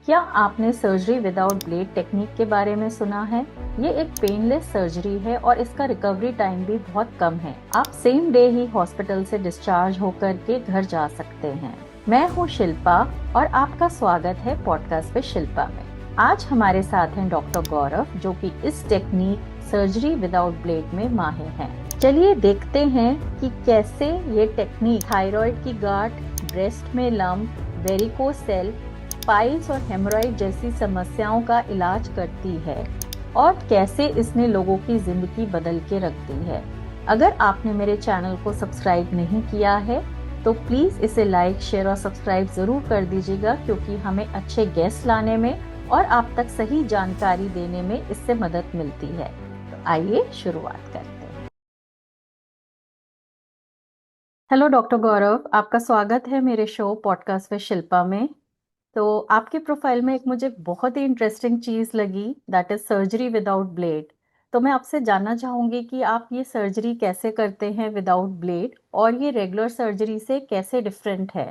क्या आपने surgery without blade technique के बारे में सुना है? ये एक पेनलेस सर्जरी है और इसका रिकवरी टाइम भी बहुत कम है। आप सेम डे ही हॉस्पिटल से डिस्चार्ज होकर के घर जा सकते हैं। मैं हूँ शिल्पा और आपका स्वागत है पॉडकास्ट पे शिल्पा में। आज हमारे साथ हैं डॉक्टर गौरव, जो कि इस टेक्निक सर्जरी विदाउट ब्लेड में माहिर हैं। चलिए देखते हैं कि कैसे ये टेक्निक थायराइड की गांठ, ब्रेस्ट में लम्प, वेरिकोस सेल, पाइल्स और हेमोरॉइड जैसी समस्याओं का इलाज करती है और कैसे इसने लोगों की जिंदगी बदल के रख दी है। अगर आपने मेरे चैनल को सब्सक्राइब नहीं किया है तो प्लीज इसे लाइक, शेयर और सब्सक्राइब जरूर कर दीजिएगा, क्योंकि हमें अच्छे गेस्ट लाने में और आप तक सही जानकारी देने में इससे मदद मिलती है। तो आइए शुरुआत करते हैं। हेलो डॉक्टर गौरव, आपका स्वागत है मेरे शो पॉडकास्ट विद शिल्पा में। तो आपके प्रोफाइल में एक मुझे बहुत ही इंटरेस्टिंग चीज़ लगी, that is surgery without blade. तो मैं आपसे जानना चाहूंगी कि आप ये सर्जरी कैसे करते हैं विदाउट ब्लेड, और ये रेगुलर सर्जरी से कैसे डिफरेंट है।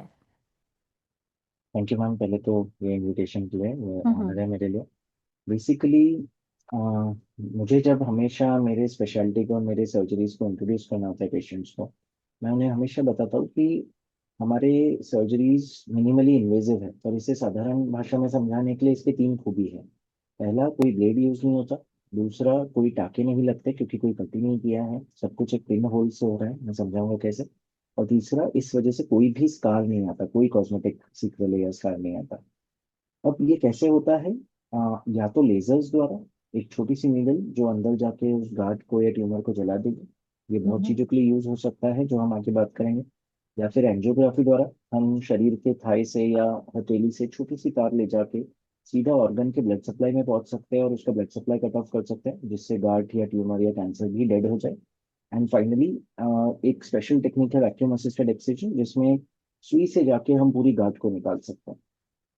Thank you ma'am. पहले तो ये इनविटेशन के लिए हम्म। ऑनर है मेरे लिए। बेसिकली मुझे जब हमेशा मेरे स्पेशलिटी को और मेरे सर्जरीज को इंट्रोड्यूस करना होता है पेशेंट्स को, मैं उन्हें हमेशा बताता हूँ कि हमारे सर्जरीज मिनिमली इन्वेजिव है, पर इसे साधारण भाषा में समझाने के लिए इसके तीन खूबी है। पहला, कोई ब्लेड यूज नहीं होता। दूसरा, कोई टाके नहीं लगते क्योंकि कोई कटिंग नहीं किया है, सब कुछ एक पिन होल से हो रहा है, मैं समझाऊंगा कैसे। और तीसरा, इस वजह से कोई भी स्कार नहीं आता, कोई कॉस्मेटिक सीक्वल या स्कार नहीं आता। अब ये कैसे होता है? या तो लेजर्स द्वारा, एक छोटी सी नीडल जो अंदर जाके उस गार्ड को या ट्यूमर को जला देगी। ये बहुत हम्म। चीजों के लिए यूज हो सकता है जो हम आगे बात करेंगे। या फिर एंजियोग्राफी द्वारा, हम शरीर के थाई से या हथेली से छोटी सी तार ले जाके सीधा ऑर्गन के ब्लड सप्लाई में पहुंच सकते हैं और उसका ब्लड सप्लाई कट ऑफ कर सकते हैं, जिससे गार्ड या ट्यूमर या कैंसर भी डेड हो जाए। एंड फाइनली, एक स्पेशल टेक्निक है वैक्यूम असिस्टेड एक्सट्रूजन, जिसमें सुई से जाके हम पूरी गार्ड को निकाल सकते हैं।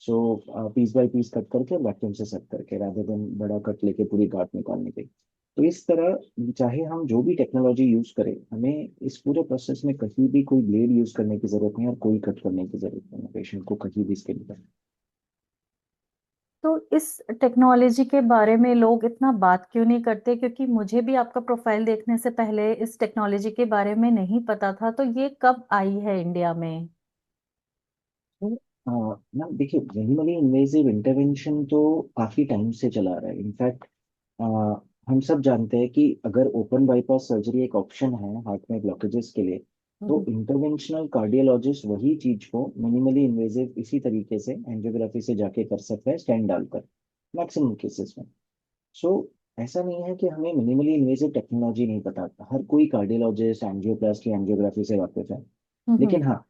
सो पीस बाय पीस कट करके वैक्यूम से सेट करके, रादर देन बड़ा कट लेके पूरी गांठ निकालने के। तो इस तरह चाहे हम जो भी टेक्नोलॉजी यूज करें, हमें इस पूरे प्रोसेस में कहीं भी कोई ब्लेड यूज करने की जरूरत नहीं है और कोई कट करने की जरूरत नहीं है पेशेंट को कहीं भी इसके लिए। तो इस टेक्नोलॉजी के बारे में लोग इतना बात क्यों नहीं करते? क्योंकि मुझे भी आपका प्रोफाइल देखने से पहले इस टेक्नोलॉजी के बारे में नहीं पता था। तो ये कब आई है इंडिया में? तो ना देखिए, मिनिमली इन्वेजिव इंटरवेंशन तो काफी टाइम से चला रहा है। इनफैक्ट हम सब जानते हैं कि अगर ओपन बाईपास सर्जरी एक ऑप्शन है हार्ट में ब्लॉकेजेस के लिए, तो हम्म। इंटरवेंशनल कार्डियोलॉजिस्ट वही चीज को मिनिमली इन्वेजिव इसी तरीके से एंजियोग्राफी से जाके कर सकता है, स्टेंट डालकर, मैक्सिमम केसेस में। सो ऐसा नहीं है कि हमें मिनिमली इन्वेजिव टेक्नोलॉजी नहीं पता। हर कोई कार्डियोलॉजिस्ट एंजियोप्लास्टी एंजियोग्राफी से वाकिफ है। हम्म। लेकिन हाँ,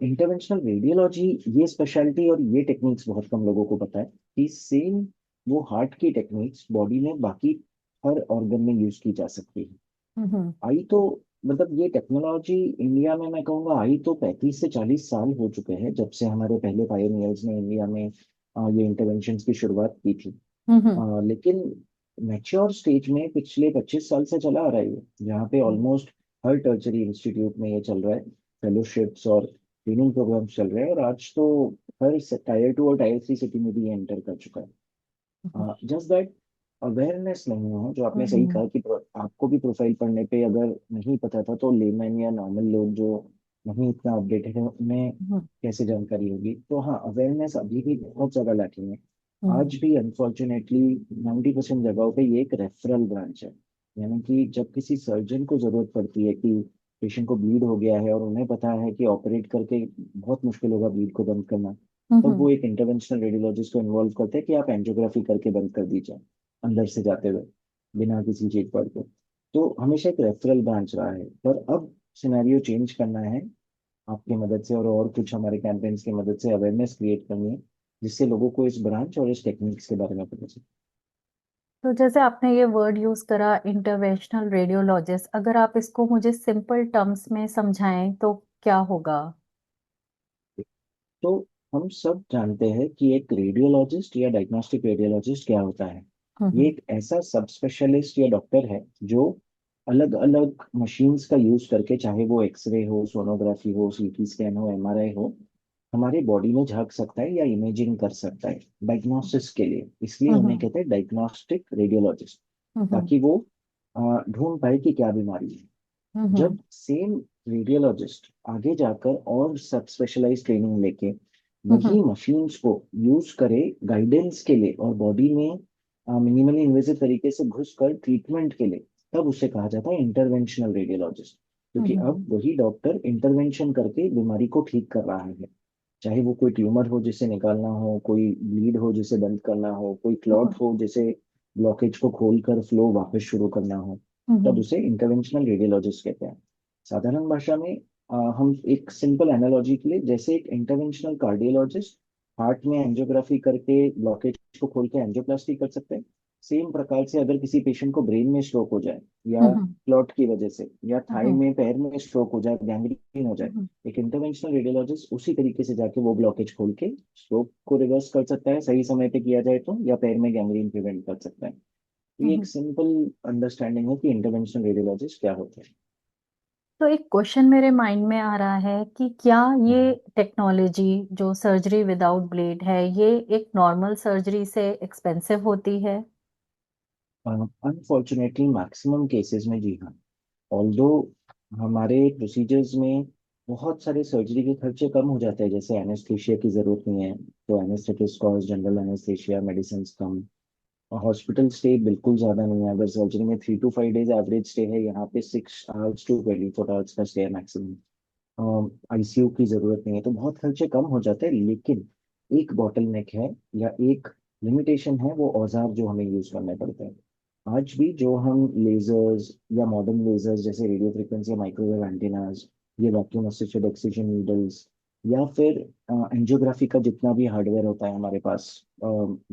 इंटरवेंशनल रेडियोलॉजी, ये स्पेशलिटी और ये टेक्निक्स बहुत कम लोगों को पता है कि सेम वो हार्ट की टेक्निक्स बॉडी में बाकी हर ऑर्गन में यूज की जा सकती है। हम्म। आई तो मतलब ये टेक्नोलॉजी इंडिया में, मैं कहूँगा आई तो 35 से 40 साल हो चुके हैं, जब से हमारे पहले पायोनियर्स ने इंडिया में ये इंटरवेंशन की शुरुआत की थी। हम्म। लेकिन मैच्योर स्टेज में पिछले 25 साल से चला आ रहा है ये, जहाँ पे ऑलमोस्ट हर टर्चरी इंस्टीट्यूट में ये चल रहा है। फेलोशिप्स और ट्रेनिंग प्रोग्राम्स चल रहे हैं, और आज तो हर टायर 2 और टायर 3 सिटी में भी ये एंटर कर चुका है। जस्ट दैट अवेयरनेस नहीं है, जो आपने सही हम्म। कहा कि आपको भी प्रोफाइल पढ़ने पे अगर नहीं पता था, तो लेमैन या नॉर्मल लोग जो नहीं इतना अपडेटेड है उन्हें हम्म। कैसे जानकारी होगी। तो हाँ, अवेयरनेस अभी भी बहुत ज्यादा लैकिंग है। आज हम्म। भी अनफॉर्चुनेटली 90% जगहों पे ये एक रेफरल ब्रांच है। यानी कि जब किसी सर्जन को जरूरत पड़ती है कि पेशेंट को ब्लीड हो गया है और उन्हें पता है कि ऑपरेट करके बहुत मुश्किल होगा ब्लीड को बंद करना, तब हम्म। वो एक इंटरवेंशनल रेडियोलॉजिस्ट को इन्वॉल्व करते हैं कि आप एंजियोग्राफी करके बंद कर दीजिए, अंदर से जाते हुए, बिना किसी चीज पर के। तो हमेशा एक रेफरल ब्रांच रहा है, पर अब सिनेरियो चेंज करना है आपकी मदद से, और कुछ हमारे कैंपेन्स की मदद से अवेयरनेस क्रिएट करनी है, जिससे लोगों को इस ब्रांच और इस टेक्निक्स के बारे में पता चले। तो जैसे आपने ये वर्ड यूज करा, इंटरवेंशनल रेडियोलॉजिस्ट, अगर आप इसको मुझे सिंपल टर्म्स में समझाएं तो क्या होगा? तो हम सब जानते हैं कि एक रेडियोलॉजिस्ट या डायग्नोस्टिक रेडियोलॉजिस्ट क्या होता है। ये हम्म। एक ऐसा सब स्पेशलिस्ट या डॉक्टर है जो अलग अलग मशीन्स का यूज करके, चाहे वो एक्सरे हो, सोनोग्राफी हो, सीटी स्कैन हो, एमआरआई हो, हमारे बॉडी में झांक सकता है या इमेजिंग कर सकता है डायग्नोसिस के लिए, इसलिए उन्हें हम्म। कहते हैं डायग्नोस्टिक रेडियोलॉजिस्ट, हम्म। ताकि वो ढूंढ पाए कि क्या बीमारी है। हम्म। जब सेम रेडियोलॉजिस्ट आगे जाकर और सब स्पेशलाइज ट्रेनिंग लेके हम्म। वही मशीन्स को यूज करे गाइडेंस के लिए और बॉडी में मिनिमली इन्वेसिव तरीके से घुसकर ट्रीटमेंट के लिए, तब उसे कहा जाता है इंटरवेंशनल रेडियोलॉजिस्ट। क्योंकि अब हम्म। वही डॉक्टर इंटरवेंशन करके बीमारी को ठीक कर रहा है, चाहे वो कोई ट्यूमर हो जिसे निकालना हो, कोई ब्लीड हो जिसे बंद करना हो, कोई क्लॉट हम्म। हो जिसे ब्लॉकेज को खोलकर फ्लो वापस शुरू करना हो, तब हम्म। उसे इंटरवेंशनल रेडियोलॉजिस्ट कहते हैं। साधारण भाषा में हम एक सिंपल एनालॉजी के लिए, जैसे एक इंटरवेंशनल कार्डियोलॉजिस्ट हार्ट में एंजियोग्राफी करके ब्लॉकेज को खोल के एंजियोप्लास्टी कर सकते हैं, सेम प्रकार से अगर किसी पेशेंट को ब्रेन में स्ट्रोक हो जाए या हम्म। क्लॉट की वजह से, या थाई हम्म। में पैर में स्ट्रोक हो जाए, गैंग्रीन हो जाए, हम्म। एक इंटरवेंशनल रेडियोलॉजिस्ट उसी तरीके से जाके वो ब्लॉकेज खोल के स्ट्रोक को रिवर्स कर सकता है, सही समय पे किया जाए तो, या पैर में गैंग्रीन प्रिवेंट कर सकता है। तो ये एक हम्म। सिंपल अंडरस्टैंडिंग है कि इंटरवेंशनल रेडियोलॉजिस्ट क्या होते हैं। तो एक क्वेश्चन मेरे माइंड में आ रहा है कि क्या ये टेक्नोलॉजी जो सर्जरी विदाउट ब्लेड है, ये एक नॉर्मल सर्जरी से एक्सपेंसिव होती है? अनफॉर्चुनेटली मैक्सिमम केसेस में जी हाँ। ऑल्दो हमारे प्रोसीजर्स में बहुत सारे सर्जरी के खर्चे कम हो जाते हैं, जैसे एनेस्थीसिया की जरूरत नहीं है तो anaesthetist cost, general anaesthesia, medicine कम, और हॉस्पिटल स्टे बिल्कुल ज्यादा नहीं है। अगर सर्जरी में 3 to 5 डेज एवरेज स्टे है, यहाँ पे 6 hours to 24 hours का स्टे है मैक्सिमम। आईसीयू की जरूरत नहीं है, तो बहुत खर्चे कम हो जाते हैं। लेकिन एक बॉटल नेक है या एक लिमिटेशन है, वो औजार जो हमें यूज करने पड़ते हैं। आज भी जो हम लेजर्स या मॉडर्न लेजर्स जैसे रेडियो फ्रिक्वेंसी या माइक्रोवेव एंटीनास, ये वैक्यूम असिस्टेड ऑक्सीजन नीडल्स, या फिर एंजियोग्राफी का जितना भी हार्डवेयर होता है हमारे पास,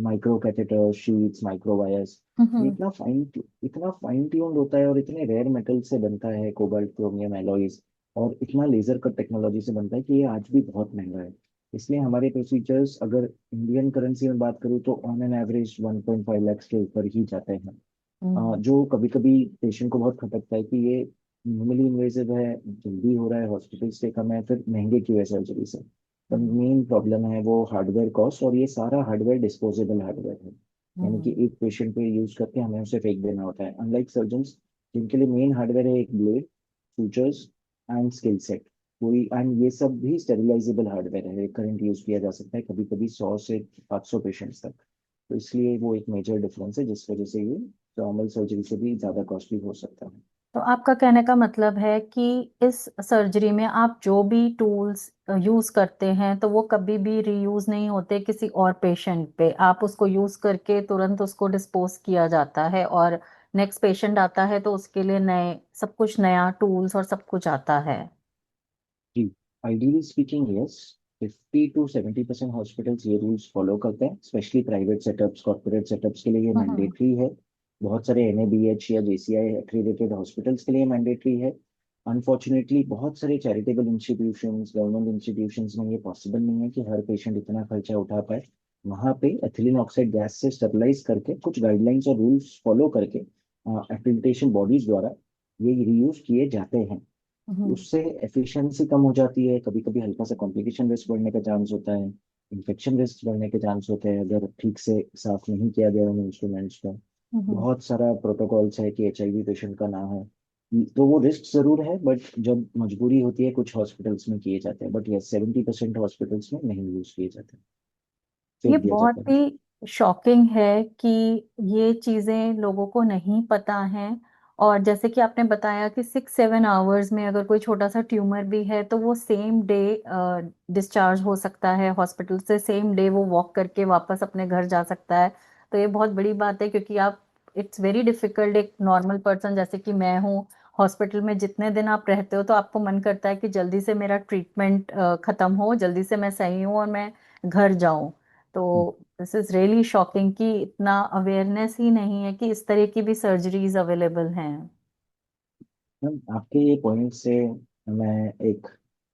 micro catheter sheets, micro wires, ये हम्म। इतना फाइन ट्यून्ड होता है और इतने रेयर मेटल से बनता है, कोबाल्ट, क्रोमियम एलॉयज, और इतना लेजर कट टेक्नोलॉजी से बनता है कि ये आज भी बहुत महंगा है। इसलिए हमारे प्रोसीजर्स, अगर इंडियन करेंसी में बात करूँ तो ऑन एन एवरेज 1.5 lakhs के ऊपर ही जाते हैं। हम्म। जो कभी कभी पेशेंट को बहुत खटकता है कि ये मिनिमली इन्वेसिव है, जल्दी हो रहा है, हॉस्पिटल स्टे कम है, फिर महंगे क्यों है सर्जरी से। तो हम्म। मेन प्रॉब्लम है वो हार्डवेयर कॉस्ट, और ये सारा हार्डवेयर डिस्पोजेबल हार्डवेयर है, यानी कि हम्म। एक पेशेंट पे यूज करके हमें उसे फेंक देना होता है, अनलाइक सर्जन्स जिनके लिए मेन हार्डवेयर है एक blade, sutures and skill set. कोई एंड ये सब भी स्टेरिलाइजेबल हार्डवेयर है, करंट यूज किया जा सकता है कभी कभी 100 से 500 पेशेंट्स तक। तो इसलिए वो एक मेजर डिफरेंस है जिस वजह से ये नॉर्मल सर्जरी से भी ज्यादा कॉस्टली हो सकता है। तो आपका कहने का मतलब है कि इस सर्जरी में आप जो भी टूल्स यूज करते हैं तो वो कभी भी रीयूज नहीं होते किसी और पेशेंट पे, आप उसको यूज करके तुरंत उसको डिस्पोज किया जाता है और नेक्स्ट पेशेंट आता है तो उसके लिए नए सब कुछ नया टूल्स और सब कुछ आता है? जी, ideally speaking yes. 50 to 70% hospitals ये रूल्स फॉलो करते हैं, specially private setups, corporate setups के लिए ये हम्म। मैंडेटरी है। बहुत सारे एनएबीएच या जेसीआई एक्रीडेटेड हॉस्पिटल्स के लिए मैंडेटरी है। अनफॉर्चुनेटली बहुत सारे चैरिटेबल इंस्टीट्यूशंस, गवर्नमेंट इंस्टीट्यूशंस में ये पॉसिबल नहीं है कि हर पेशेंट इतना खर्चा उठा पाए। वहाँ पे एथिलीन ऑक्साइड गैस से स्टेबलाइज करके कुछ गाइडलाइंस और रूल्स फॉलो करके एक्रेडिटेशन बॉडीज द्वारा ये रीयूज किए जाते हैं। हम्म। उससे एफिशिएंसी कम हो जाती है, कभी कभी हल्का सा कॉम्प्लिकेशन रिस्क बढ़ने का चांस होता है, इन्फेक्शन रिस्क बढ़ने के चांस होते हैं अगर ठीक से साफ नहीं किया गया उन इंस्ट्रूमेंट्स को। हम्म। बहुत सारा प्रोटोकॉल्स है कि एचआईवी पेशेंट का ना हो, तो वो रिस्क जरूर है, बट जब मजबूरी होती है कुछ हॉस्पिटल्स में किए जाते हैं, बट ये 70% हॉस्पिटल्स में नहीं यूज किए जाते, ये फेंक दिया बहुत जाता है। ही शॉकिंग है कि ये चीजें लोगों को नहीं पता हैं। और जैसे कि आपने बताया कि 6-7 आवर्स में अगर कोई छोटा सा ट्यूमर भी है तो वो सेम डे डिस्चार्ज हो सकता है हॉस्पिटल से, सेम डे वो वॉक करके वापस अपने घर जा सकता है। तो ये बहुत बड़ी बात है क्योंकि आप, इट्स वेरी डिफिकल्ट, एक नॉर्मल पर्सन जैसे कि मैं हूँ, हॉस्पिटल में जितने दिन आप रहते हो तो आपको मन करता है कि जल्दी से मेरा ट्रीटमेंट खत्म हो, जल्दी से मैं सही हूँ और मैं घर जाऊं। तो दिस इज रियली शॉकिंग कि इतना अवेयरनेस ही नहीं है कि इस तरह की भी सर्जरीज अवेलेबल हैं। मैम, आपके ये पॉइंट से मैं एक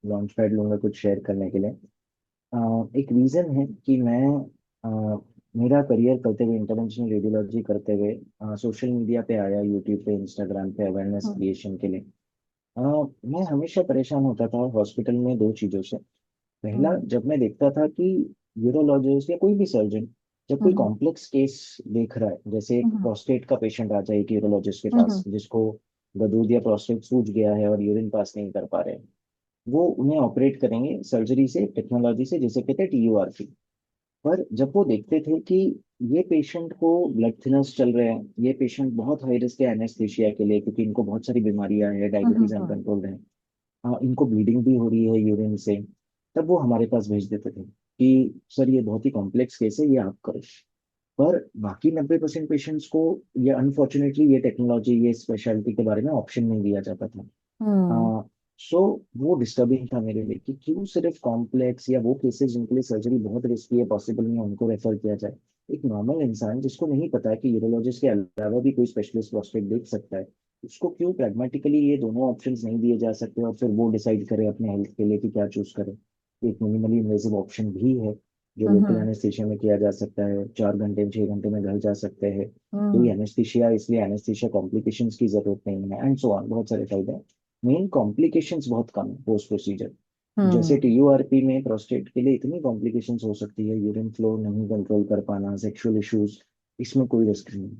लॉन्च पैड लूंगा कुछ शेयर करने के लिए। एक रीजन है कि मैं मेरा करियर करते हुए, इंटरवेंशनल रेडियोलॉजी करते हुए, सोशल मीडिया पे आया, यूट्यूब पे, इंस्टाग्राम पे अवेयरनेस हम्म। क्रिएशन के लिए। मैं हमेशा परेशान होता था हॉस्पिटल में दो चीज़ों से। पहला हम्म जब मैं देखता था कि यूरोलॉजिस्ट या कोई भी सर्जन जब कोई हम्म कॉम्प्लेक्स केस देख रहा है, जैसे एक हम्म प्रोस्टेट का पेशेंट आ जाए एक यूरोलॉजिस्ट के पास हम्म जिसको गदूद या प्रोस्टेट सूज गया है और यूरिन पास नहीं कर पा रहे हैं, वो उन्हें ऑपरेट करेंगे सर्जरी से, टेक्नोलॉजी से, जिसे कहते हैं TURP। पर जब वो देखते थे कि ये पेशेंट को ब्लड थिनर्स चल रहे हैं, ये पेशेंट बहुत हाई रिस्क है एनेस्थीसिया के लिए क्योंकि इनको बहुत सारी बीमारियां हैं, डायबिटीज हम्म अनकंट्रोल्ड है, इनको ब्लीडिंग भी हो रही है यूरिन से, तब वो हमारे पास भेज देते थे कि सर ये बहुत ही कॉम्प्लेक्स केस है, ये आप करो। पर बाकी 90% पेशेंट्स को ये अनफॉर्चुनेटली ये टेक्नोलॉजी ये स्पेशलिटी के बारे में ऑप्शन नहीं दिया जाता था। हम्म सो वो डिस्टर्बिंग था मेरे लिए कि क्यों सिर्फ कॉम्प्लेक्स या वो केसेस जिनके लिए सर्जरी बहुत रिस्की है, पॉसिबल नहीं है, उनको रेफर किया जाए। एक नॉर्मल इंसान जिसको नहीं पता है कि यूरोलॉजिस्ट के अलावा भी कोई स्पेशलिस्ट प्रोस्टेट देख सकता है, उसको क्यों प्रैग्मेटिकली ये दोनों ऑप्शंस नहीं दिए जा सकते और फिर वो डिसाइड करे अपने हेल्थ के लिए कि क्या चूज करे। एक मिनिमली इन्वेसिव ऑप्शन भी है जो लोकल हम्म एनेस्थीसिया में किया जा सकता है, 4 घंटे 6 घंटे में घर जा सकते हैं, कोई हम्म एनेस्थीसिया, इसलिए एनेस्थीसिया कॉम्प्लिकेशंस की जरूरत नहीं है, एंड सो ऑन, बहुत सारे फायदे हैं। मेन कॉम्प्लिकेशंस बहुत कम है पोस्ट प्रोसीजर। जैसे हम्म TURP में प्रोस्टेट के लिए इतनी कॉम्प्लिकेशंस हो सकती है, यूरिन फ्लो नहीं कंट्रोल कर पाना, सेक्सुअल इश्यूज, इसमें कोई रिस्क नहीं।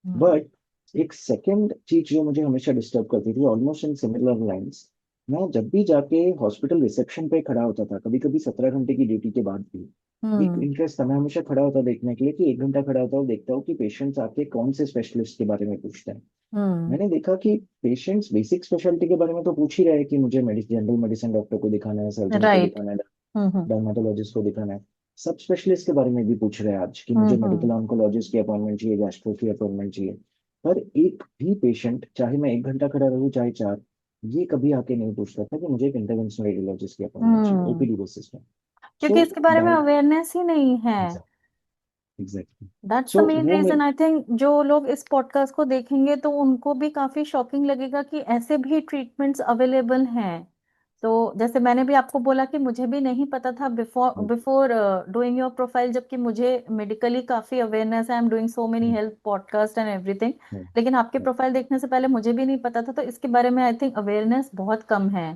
हम्म बट एक सेकेंड चीज जो मुझे हमेशा डिस्टर्ब करती थी, ऑलमोस्ट इन सिमिलर लाइंस, मैं जब भी जाके हॉस्पिटल रिसेप्शन पे खड़ा होता था, कभी कभी 17 घंटे की ड्यूटी के बाद भी, एक हम्म इंटरेस्ट था, मैं हमेशा खड़ा होता देखने के लिए कि 1 घंटा खड़ा होता हूँ, देखता हूँ कि पेशेंट्स आके कौन से स्पेशलिस्ट के बारे में पूछते हैं। हम्म मैंने देखा कि पेशेंट्स बेसिक स्पेशलिटी के बारे में तो पूछ ही रहे हैं कि मुझे जनरल मेडिसिन डॉक्टर को दिखाना है, सर्जन को राइट दिखाना है, हम्म डर्माटोलॉजिस्ट को दिखाना है, सब स्पेशलिस्ट के बारे में भी पूछ रहे हैं आज कि मुझे हम्म मेडिकल ऑन्कोलॉजिस्ट की अपॉइंटमेंट चाहिए, गैस्ट्रो की अपॉइंटमेंट चाहिए। पर एक भी पेशेंट, चाहे मैं 1 घंटा खड़ा रहूं चाहे 4, ये कभी आके नहीं पूछता था कि मुझे एक इंटरवेंशनल रेडियोलॉजिस्ट की अपॉइंटमेंट चाहिए हम्म OPD बेसिस में। क्योंकि सो इसके बारे में दैट अवेयरनेस ही नहीं है। Exactly. That's the so main वो रीजन मैं आई थिंक जो लोग इस पॉडकास्ट को देखेंगे तो उनको भी काफी शॉकिंग लगेगा कि ऐसे भी ट्रीटमेंट्स अवेलेबल हैं। तो जैसे मैंने भी आपको बोला कि मुझे भी नहीं पता था before before doing your profile, जबकि मुझे मेडिकली काफी अवेयरनेस है, I am doing so many health podcast and everything. लेकिन आपके प्रोफाइल देखने से पहले मुझे भी नहीं पता था, तो इसके बारे में आई थिंक अवेयरनेस बहुत कम है।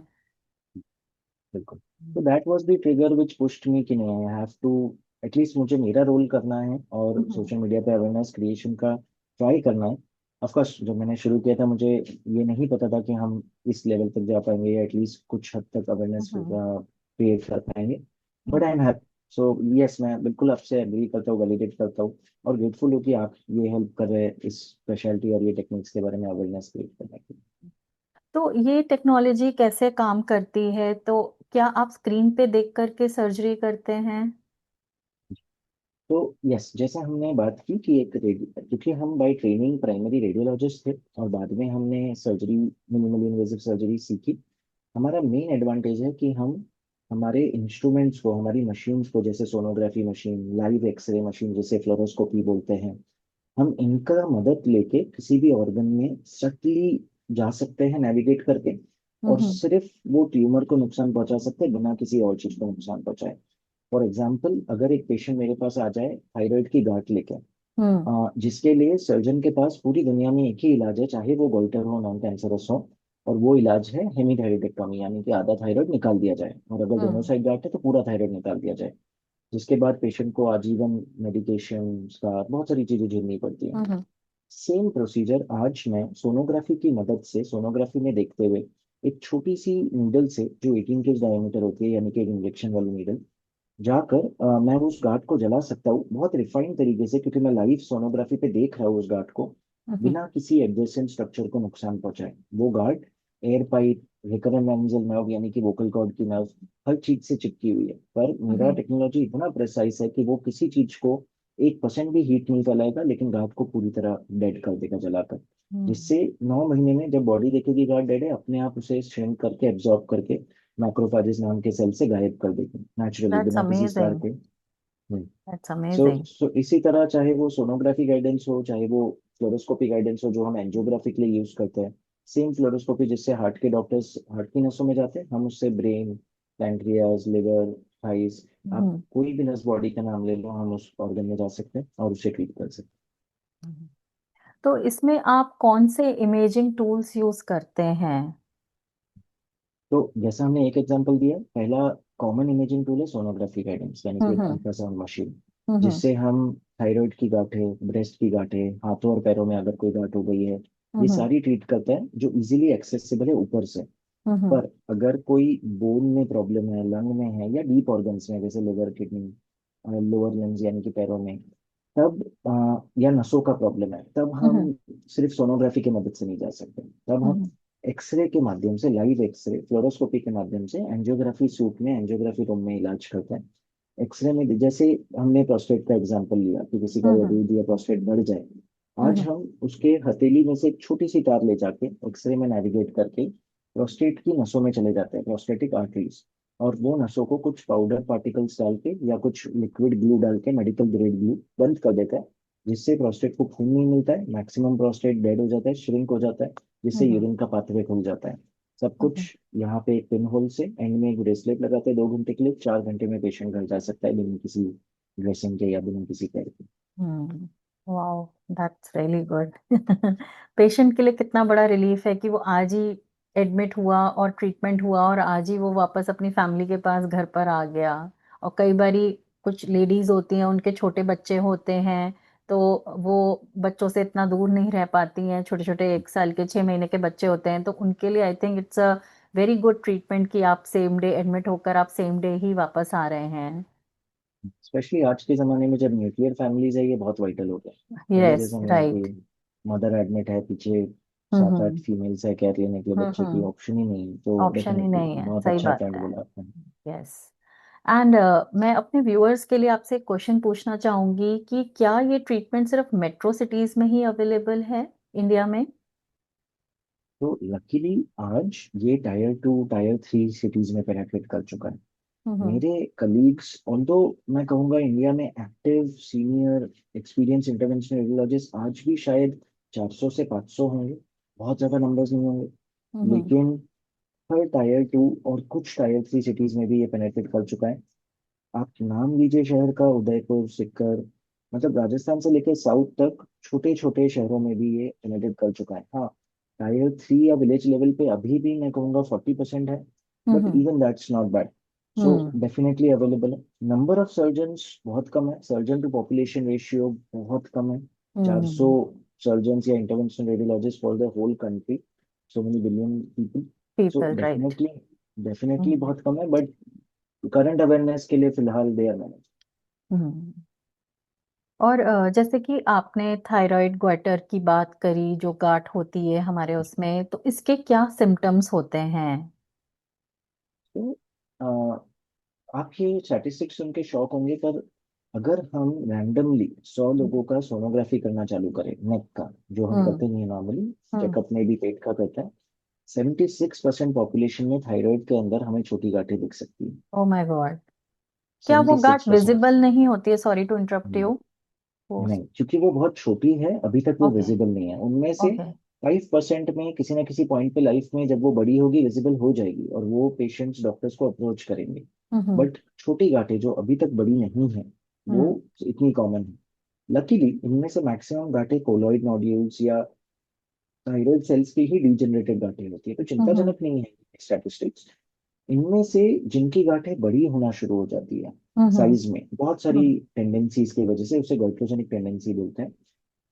बिल्कुल। तो that was the trigger which pushed me कि नहीं, आई हैव टू, एटलीस्ट मुझे मेरा रोल करना है और हम्म सोशल मीडिया पे अवेयरनेस क्रिएशन का ट्राई करना है। ऑफ कोर्स जब मैंने शुरू किया था मुझे ये नहीं पता था कि हम इस लेवल तक जा पाएंगे या एटलीस्ट कुछ हद तक अवेयरनेस हम्म क्रिएट कर पाएंगे। But I am hmm happy. So yes, मैं बिल्कुल आपसे एग्री करता हूँ, वैलिडेट करता हूँ और ग्रेटफुल हूँ कि आप ये हेल्प कर रहे हैं इस स्पेशलिटी और ये टेक्निक्स के बारे में अवेयरनेस क्रिएट करने के लिए। तो ये टेक्नोलॉजी कैसे काम करती है? तो क्या आप स्क्रीन पे देख करके सर्जरी करते हैं? तो यस, जैसा हमने बात की कि क्योंकि हम बाय ट्रेनिंग प्राइमरी रेडियोलॉजिस्ट थे और बाद में हमने सर्जरी, मिनिमली इन्वेसिव सर्जरी सीखी। हमारा मेन एडवांटेज है कि हम हमारे इंस्ट्रूमेंट्स को, हमारी मशीन्स को, जैसे sonography machine, live x-ray machine जिसे फ्लोरोस्कोपी बोलते हैं, हम इनका मदद लेके किसी भी ऑर्गन में सटली जा सकते हैं नेविगेट करके, और हम्म सिर्फ वो ट्यूमर को नुकसान पहुंचा सकते हैं बिना किसी और चीज को नुकसान पहुंचाए। फॉर एग्जाम्पल, अगर एक पेशेंट मेरे पास आ जाए थायराइड की गांठ लेके, हम्म जिसके लिए सर्जन के पास पूरी दुनिया में एक ही इलाज है, चाहे वो गोल्टर हो, नॉन कैंसरस हो, और वो इलाज है हेमीथायरॉयडेक्टोमी, यानी कि आधा थायराइड निकाल दिया जाए, और अगर दोनों हम्म साइड गांठ है तो पूरा थायराइड निकाल दिया जाए, जिसके बाद पेशेंट को आजीवन मेडिकेशन का बहुत सारी चीजें झेलनी पड़ती हैं। हम्म सेम प्रोसीजर आज मैं सोनोग्राफी की मदद से, सोनोग्राफी में देखते हुए, एक छोटी सी नीडल से जो 18 इंच डायमीटर होती है, यानी कि एक इंजेक्शन वाली नीडल, जाकर मैं उस गार्ड को जला सकता हूँ बहुत रिफाइंड तरीके से, क्योंकि मैं लाइव सोनोग्राफी पे देख रहा हूँ उस गार्ड को, हम्म बिना किसी एडजेसेंट स्ट्रक्चर को नुकसान पहुंचाए। वो guard air pipe, recurrent laryngeal nerve यानी कि वोकल कॉर्ड की नर्व, हर चीज से चिपकी हुई है। पर मेरा हम्म टेक्नोलॉजी इतना प्रेसाइज है कि वो किसी चीज को 1% भी हीट नहीं फैलाएगा, लेकिन गार्ड को पूरी तरह डेड कर देगा जलाकर, हम्म जिससे 9 महीने में जब बॉडी देखेगी गार्ड डेड है, अपने आप उसे श्रिंक करके एब्जॉर्ब करके मैक्रोफेजेस नाम के सेल से गायब कर देगी नेचुरली, दैट्स बिना किसी स्कार अमेजिंग। के। That's so amazing. सो इसी तरह चाहे वो सोनोग्राफी गाइडेंस हो, चाहे वो फ्लोरोस्कोपी गाइडेंस हो जो हम एंजियोग्राफी के लिए यूज करते हैं, सेम फ्लोरोस्कोपी जिससे हार्ट के डॉक्टर्स हार्ट की नसों में जाते हैं, हम उससे ब्रेन, पैंक्रियाज, लिवर, थाइस, आप हम्म कोई भी नस बॉडी का नाम ले लो, हम उस ऑर्गन में जा सकते हैं और उसे ट्रीट कर सकते हम्म। तो इसमें आप कौन से इमेजिंग टूल्स यूज करते हैं? तो जैसा हमने एक एग्जांपल दिया, पहला कॉमन इमेजिंग टूल है सोनोग्राफी गाइडेंस, यानी कि एक हम्म अल्ट्रासाउंड मशीन, हम्म जिससे हम थायराइड की गांठें, ब्रेस्ट की गांठें, हाथों और पैरों में अगर कोई गांठ हो गई है, ये हम्म सारी ट्रीट करता है, जो इजीली एक्सेसिबल है ऊपर से। हम्म पर अगर कोई बोन में प्रॉब्लम है, लंग में है, या डीप ऑर्गन्स में जैसे लिवर, किडनी, लोअर लिम्स यानी कि पैरों में, तब या नसों का प्रॉब्लम है, तब हम हम्म सिर्फ सोनोग्राफी की मदद से नहीं जा सकते। तब हम हम्म एक्सरे के माध्यम से, लाइव एक्सरे फ्लोरोस्कोपी के माध्यम से, एंजियोग्राफी सूट में, एंजियोग्राफी रूम में इलाज करते हैं। एक्सरे में जैसे हमने प्रोस्टेट का एग्जांपल लिया कि किसी का हम्म दूध या प्रोस्टेट बढ़ जाए, आज हम्म हम उसके हथेली में से एक छोटी सी तार ले जाके एक्सरे में नेविगेट करके प्रोस्टेट की नसों में चले जाते हैं, प्रोस्टेटिक आर्टरीज, और वो नसों को कुछ पाउडर पार्टिकल्स डाल के या कुछ लिक्विड ग्लू डाल के, मेडिकल ग्रेड ग्लू, बंद कर देता है, जिससे प्रोस्टेट को खून नहीं मिलता है, मैक्सिमम प्रोस्टेट डेड हो जाता है, श्रिंक हो जाता है, जिससे हम्म यूरिन का पाथवे खुल जाता है। सब हम्म कुछ यहाँ पे एक पिन होल से, एंड में एक ब्रेसलेट लगाते हैं 2 घंटे के लिए, 4 घंटे में पेशेंट घर जा सकता है बिना किसी ड्रेसिंग के या बिना किसी केयर के। Wow, that's really good. Patient के लिए कितना बड़ा रिलीफ है कि वो आज ही एडमिट हुआ और ट्रीटमेंट हुआ और आज ही वो वापस अपनी फैमिली के पास घर पर आ गया। और कई बारी कुछ लेडीज होती हैं, उनके छोटे बच्चे होते हैं, तो वो बच्चों से इतना दूर नहीं रह पाती हैं, छोटे छोटे 1 साल के 6 महीने के बच्चे होते हैं, तो उनके लिए I think it's a very good treatment कि आप सेम डे एडमिट होकर आप सेम डे ही वापस आ रहे हैं। स्पेशली आज के जमाने में जब न्यूक्लियर फैमिलीज है, ये बहुत वाइटल हो गया। पहले यस, जैसा नहीं है राइट। कि मदर एडमिट है, पीछे सात आठ हम्म फीमेल्स है केयर लेने के लिए बच्चे की, हम्म ऑप्शन ही नहीं है। तो ऑप्शन ही डेफिनेटली नहीं है, बहुत सही अच्छा बात पॉइंट है। बोला आपने। यस। एंड मैं अपने व्यूअर्स के लिए आपसे एक क्वेश्चन पूछना चाहूंगी कि क्या ये ट्रीटमेंट सिर्फ मेट्रो सिटीज में ही अवेलेबल है इंडिया में? तो लकीली आज ये टायर 2 टायर 3 सिटीज में पेनेट्रेट कर चुका है। हम्म मेरे कलीग्स, ऑल्दो मैं कहूँगा इंडिया में active senior experience interventional radiologist आज भी शायद 400 से 500 होंगे, बहुत ज्यादा नंबर्स नहीं होंगे। हम्म लेकिन हर टायर 2 और कुछ टायर 3 सिटीज में भी ये पेनेट्रेट कर चुका है। आप नाम लीजिए शहर का, उदयपुर, सिक्कर, मतलब राजस्थान से लेकर साउथ तक छोटे छोटे शहरों में भी ये पेनिट्रेट कर चुका है। हाँ, टायर 3 या विलेज लेवल पे अभी भी मैं कहूँगा 40% है, but hmm even that's not bad. So hmm definitely available है। नंबर ऑफ सर्जन्स बहुत कम है, सर्जन टू पॉपुलेशन रेशियो बहुत कम है। 400 हम्म सर्जन्स या interventional radiologist for the whole country, so many billion people. So people, right. Definitely definitely बहुत कम है, बट करंट अवेयरनेस के लिए फिलहाल दे आर मैनेज। हम्म और जैसे कि आपने थायराइड ग्वाइटर की बात करी, जो गांठ होती है हमारे उसमें, तो इसके क्या सिम्टम्स होते हैं? तो आप ये स्टैटिस्टिक्स सुन के शॉक होंगे, पर अगर हम रैंडमली 100 लोगों का सोनोग्राफी करना चालू करें, नेक का, जो हम हम्म करते नहीं है नॉर्मली, हम्म चेकअप में भी पेट का करता है, 76% पॉपुलेशन में थायराइड के अंदर हमें छोटी गांठें दिख सकती है। Oh my god. क्या वो सेवेंटी गांठ सिक्स विजिबल नहीं होती है? Sorry to interrupt you. Percent वो। नहीं, क्योंकि वो बहुत छोटी है, अभी तक वो ओके विजिबल नहीं है। उनमें से ओके। 5% में किसी ना किसी पॉइंट पे लाइफ में जब वो बड़ी होगी, विजिबल हो जाएगी, और वो पेशेंट्स डॉक्टर्स को अप्रोच करेंगे। हम्म बट छोटी गांठें जो अभी तक बड़ी नहीं है, वो हम्म इतनी कॉमन है। लकीली इनमें से मैक्सिमम गांठें कोलॉइड नोड्यूल्स या थायराइड सेल्स की ही डीजेनरेटेड गांठें होती है, तो हम्म चिंताजनक नहीं है स्टैटिस्टिक्स। इनमें से जिनकी गांठें बड़ी होना शुरू हो जाती है हम्म साइज में, बहुत सारी टेंडेंसीज की वजह से, उसे गोइट्रोजेनिक टेंडेंसी बोलते हैं,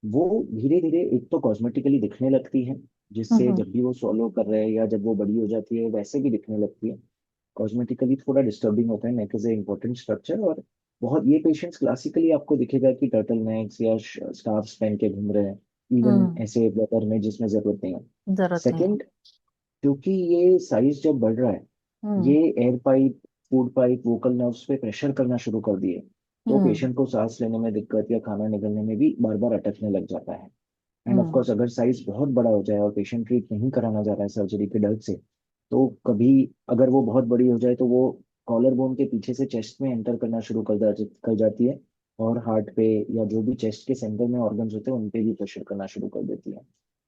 वो धीरे धीरे एक तो कॉस्मेटिकली दिखने लगती है, जिससे हम्म जब भी वो सॉलो कर रहे हैं या जब वो बड़ी हो जाती है वैसे भी दिखने लगती है। कॉस्मेटिकली थोड़ा डिस्टर्बिंग होता है, neck is a important structure, और बहुत ये पेशेंट्स क्लासिकली आपको दिखेगा कि टर्टल नेक्स या स्कार्फ पहन के घूम रहे हैं, इवन हम्म ऐसे वेदर में जिसमें जरूरत नहीं है। जरूरत नहीं है। सेकंड, क्योंकि ये साइज जब बढ़ रहा है, हम्म ये air pipe, food pipe, vocal nerves पे प्रेशर करना शुरू कर दिए, तो हम्म पेशेंट को सांस लेने में दिक्कत या खाना निगलने में भी बार बार अटकने लग जाता है। एंड ऑफ हम्म कोर्स अगर साइज बहुत बड़ा हो जाए और पेशेंट ट्रीट नहीं कराना जा रहा है सर्जरी के डर से, तो कभी अगर वो बहुत बड़ी हो जाए तो वो कॉलर बोन के पीछे से चेस्ट में एंटर करना शुरू कर जाती है, और हार्ट पे या जो भी चेस्ट के सेंटर में ऑर्गन्स होते हैं उन पे भी प्रेशर करना शुरू कर देती है।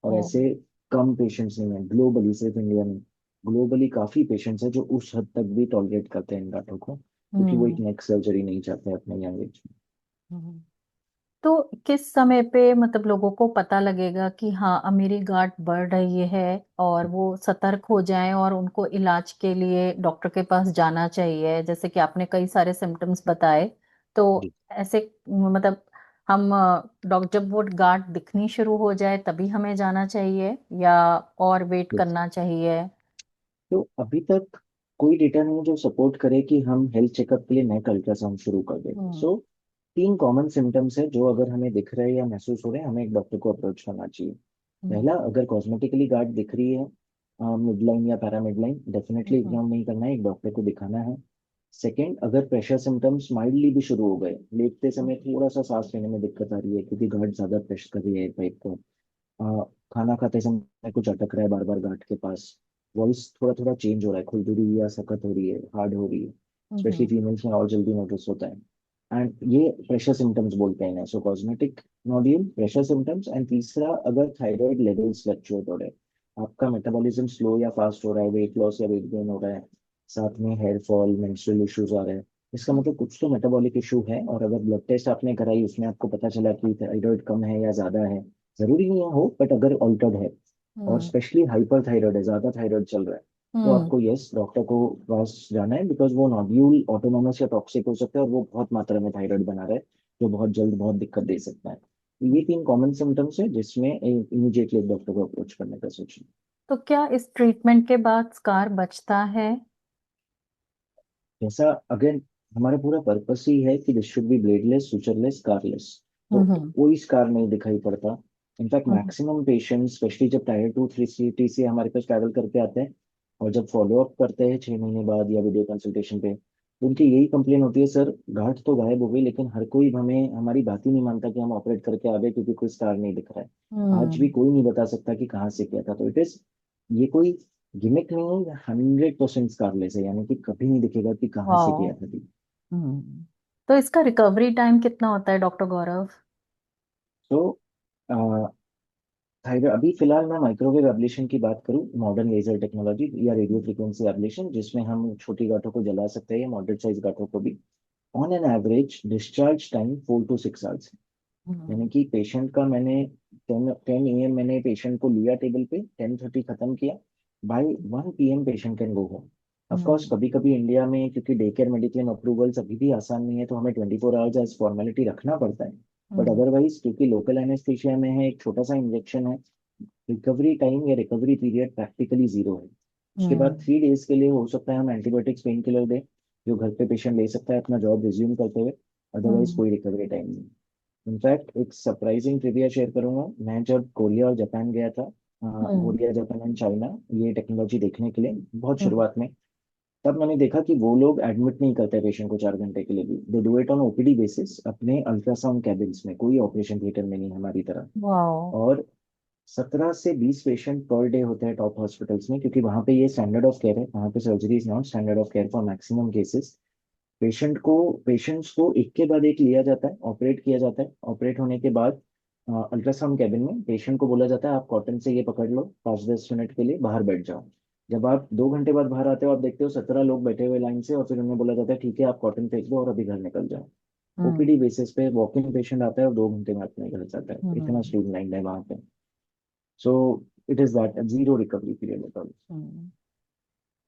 और ओ ऐसे कम पेशेंट्स नहीं है ग्लोबली, सिर्फ इंडिया में, ग्लोबली काफी पेशेंट्स हैं जो उस हद तक भी टॉलरेट करते हैं इन गांठों को, क्योंकि वो हम्म एक नेक सर्जरी नहीं चाहते अपने यंग एज में। हम्म तो किस समय पे मतलब लोगों को पता लगेगा कि हाँ अब मेरी गांठ बढ़ रही है, और वो सतर्क हो जाएं और उनको इलाज के लिए डॉक्टर के पास जाना चाहिए? जैसे कि आपने कई सारे सिम्टम्स बताए, तो जी। ऐसे मतलब हम डॉक्टर जब वो गांठ दिखनी शुरू हो जाए तभी हमें जाना चाहिए, या और वेट Yes. करना चाहिए? तो अभी तक कोई डेटा नहीं है जो सपोर्ट करे कि हम हेल्थ चेकअप के लिए नेक अल्ट्रासाउंड शुरू कर दें। हम्म। सो तीन कॉमन सिम्टम्स है जो अगर हमें दिख रहे हैं या महसूस हो रहे हैं, हमें एक डॉक्टर को अप्रोच करना चाहिए। हम्म। पहला, अगर कॉस्मेटिकली गार्ड दिख रही है, मिड लाइन या पैरा मिड लाइन, डेफिनेटली हम्म। इग्नोर नहीं करना है, एक डॉक्टर को दिखाना है। सेकेंड, अगर प्रेशर सिम्टम्स माइल्डली भी शुरू हो गए, लेटते समय थोड़ा सा सांस लेने में दिक्कत आ रही है क्योंकि गार्ड ज्यादा प्रेस कर रही है पाइप को, अ, खाना खाते समय कुछ अटक रहा है बार बार गार्ड के पास, वॉइस थोड़ा थोड़ा चेंज हो रहा है, खुरदुरी या सख्त हो रही है, हार्ड हो रही है, स्पेशली हम्म। फीमेल्स में और जल्दी नोटिस होता है। एंड ये प्रेशर सिम्टम्स बोलते हैं, so cosmetic nodule, pressure symptoms. And तीसरा, अगर थायराइड लेवल्स फ्लक्चुएट हो रहे हैं, आपका मेटाबॉलिज्म स्लो या फास्ट हो रहा है, वेट लॉस या वेट गेन हो रहा है, साथ में हेयर फॉल, मेंस्ट्रुअल इश्यूज आ रहे हैं, इसका मतलब कुछ तो मेटाबॉलिक इशू है। और अगर ब्लड टेस्ट आपने कराई, उसमें आपको पता चला कि थायराइड कम है या ज्यादा है, जरूरी नहीं है हो, बट अगर ऑल्टर्ड है और हम्म। स्पेशली हाइपर थायराइड है, ज्यादा थायराइड चल रहा है, तो हम्म। आपको यस डॉक्टर को पास जाना है, बिकॉज वो नॉड्यूल ऑटोनोमस या टॉक्सिक हो सकता है और वो बहुत मात्रा में थायराइड बना रहा है, जो बहुत जल्द बहुत दिक्कत दे सकता है। तो ये तीन कॉमन सिम्टम्स है जिसमें इमीडिएटली डॉक्टर को अप्रोच करने का सोचना। तो क्या इस ट्रीटमेंट के बाद स्कार बचता है? जैसा, अगेन, हमारा पूरा पर्पस ही है कि this should be bladeless, sutureless, scarless. तो हम्म। कोई स्कार नहीं दिखाई पड़ता। In fact hmm. Maximum patients, specially जब टायर टू थ्री सिटी से हमारे पास ट्रैवल करके आते हैं और जब फॉलो अप करते हैं 6 महीने बाद या वीडियो कंसल्टेशन पे, तो उनकी यही कंप्लेन होती है, सर गांठ तो गायब हो गई लेकिन हर कोई हमें हमारी बात ही नहीं मानता कि हम ऑपरेट करके आ गए क्योंकि कोई स्कार नहीं दिख रहा है। आज भी हम्म। कोई नहीं बता सकता कि कहाँ से किया था। तो इट इज, ये कोई गिमिक नहीं है, 100% स्कारलेस है, यानी कि कभी नहीं दिखेगा कि कहाँ से वाह। किया था। हम्म। तो इसका रिकवरी टाइम कितना होता है डॉक्टर गौरव? तो थायराइड, अभी फिलहाल मैं माइक्रोवेव एब्लेशन की बात करूं, मॉडर्न लेजर टेक्नोलॉजी या रेडियो फ्रीक्वेंसी एब्लेशन, जिसमें हम छोटी गांठों को जला सकते हैं या मॉडरेट साइज गांठों को भी। On an average discharge time 4 to 6 hours है। हम्म। यानी कि पेशेंट का मैंने 10 AM मैंने पेशेंट को लिया टेबल पे, 10:30 खत्म किया, by 1 PM patient can go home. Of course hmm. कभी कभी इंडिया में क्योंकि डे केयर मेडिक्लेम अप्रूवल्स अभी भी आसान नहीं है, तो हमें 24 आवर्स एज फॉर्मेलिटी रखना पड़ता है। But hmm. अदरवाइज क्योंकि लोकल एनेस्थीसिया में है, एक छोटा सा इंजेक्शन है, रिकवरी टाइम या रिकवरी पीरियड प्रैक्टिकली जीरो है। उसके बाद हम्म। 3 डेज के लिए हो सकता है हम एंटीबायोटिक्स, पेन किलर दें, जो घर पे पेशेंट ले सकता है अपना जॉब रिज्यूम करते हुए। अदरवाइज हम्म। कोई रिकवरी टाइम नहीं। इनफैक्ट एक सरप्राइजिंग ट्रिविया शेयर करूंगा, मैं जब कोरिया और जापान गया था, हम्म। कोरिया, जापान एंड चाइना, ये टेक्नोलॉजी देखने के लिए बहुत हम्म। शुरुआत में, तब मैंने देखा कि वो लोग एडमिट नहीं करते पेशेंट को 4 घंटे के लिए भी, they do it on OPD basis अपने अल्ट्रासाउंड कैबिन्स में, कोई ऑपरेशन थिएटर में नहीं हमारी तरह। वाह। और 17 से 20 पेशेंट पर डे होते हैं टॉप हॉस्पिटल्स में, क्योंकि वहाँ पे ये स्टैंडर्ड ऑफ केयर है, वहाँ पे surgery is not standard of care for maximum cases. Patients को एक के बाद एक लिया जाता है, ऑपरेट किया जाता है, ऑपरेट होने के बाद अल्ट्रासाउंड कैबिन में पेशेंट को बोला जाता है आप कॉटन से ये पकड़ लो, 5-10 मिनट के लिए बाहर बैठ जाओ। जब आप 2 घंटे बाद बाहर आते हो, आप देखते हो 17 लोग बैठे हुए लाइन से, और फिर उन्हें बोला जाता है ठीक है आप कॉटन फेंक दो और अभी घर निकल जाओ। हम्म। ओपीडी बेसिस पे वॉक इन पेशेंट आता है और 2 घंटे में अपने घर जाता है, इतना हम्म। स्ट्रीमलाइंड है वहाँ पे। So it is that zero recovery period होता है। हम्म।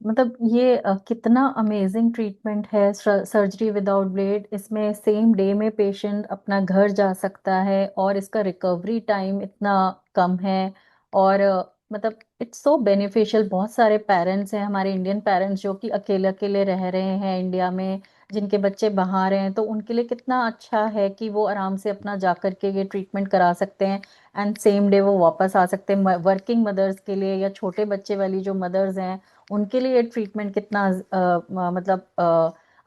मतलब ये कितना अमेजिंग ट्रीटमेंट है, सर्जरी विदाउट ब्लेड। इसमें सेम डे में पेशेंट अपना घर जा सकता है, और इसका रिकवरी टाइम इतना कम है। और मतलब इट्स सो बेनिफिशियल। बहुत सारे पेरेंट्स हैं, हमारे इंडियन पेरेंट्स, जो कि अकेले अकेले रह रहे हैं इंडिया में, जिनके बच्चे बाहर हैं, तो उनके लिए कितना अच्छा है कि वो आराम से अपना जा करके ये ट्रीटमेंट करा सकते हैं, एंड सेम डे वो वापस आ सकते हैं। वर्किंग मदर्स के लिए या छोटे बच्चे वाली जो मदर्स हैं, उनके लिए ट्रीटमेंट कितना मतलब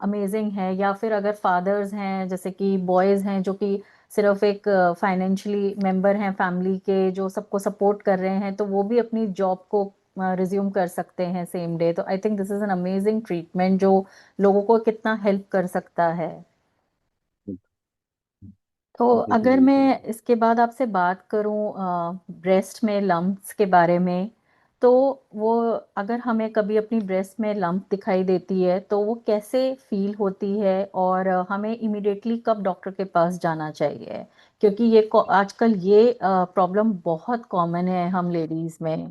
अमेजिंग है। या फिर अगर फादर्स हैं, जैसे कि बॉयज हैं, जो कि सिर्फ एक फाइनेंशियली मेंबर हैं फैमिली के, जो सबको सपोर्ट कर रहे हैं, तो वो भी अपनी जॉब को रिज्यूम कर सकते हैं सेम डे। तो I think this is an amazing treatment जो लोगों को कितना हेल्प कर सकता है। तो Completely अगर agree. मैं इसके बाद आपसे बात करूं ब्रेस्ट में लम्प्स के बारे में, तो वो अगर हमें कभी अपनी ब्रेस्ट में लंप दिखाई देती है तो वो कैसे फील होती है, और हमें इमिडिएटली कब डॉक्टर के पास जाना चाहिए? क्योंकि आजकल ये प्रॉब्लम बहुत कॉमन है हम लेडीज में।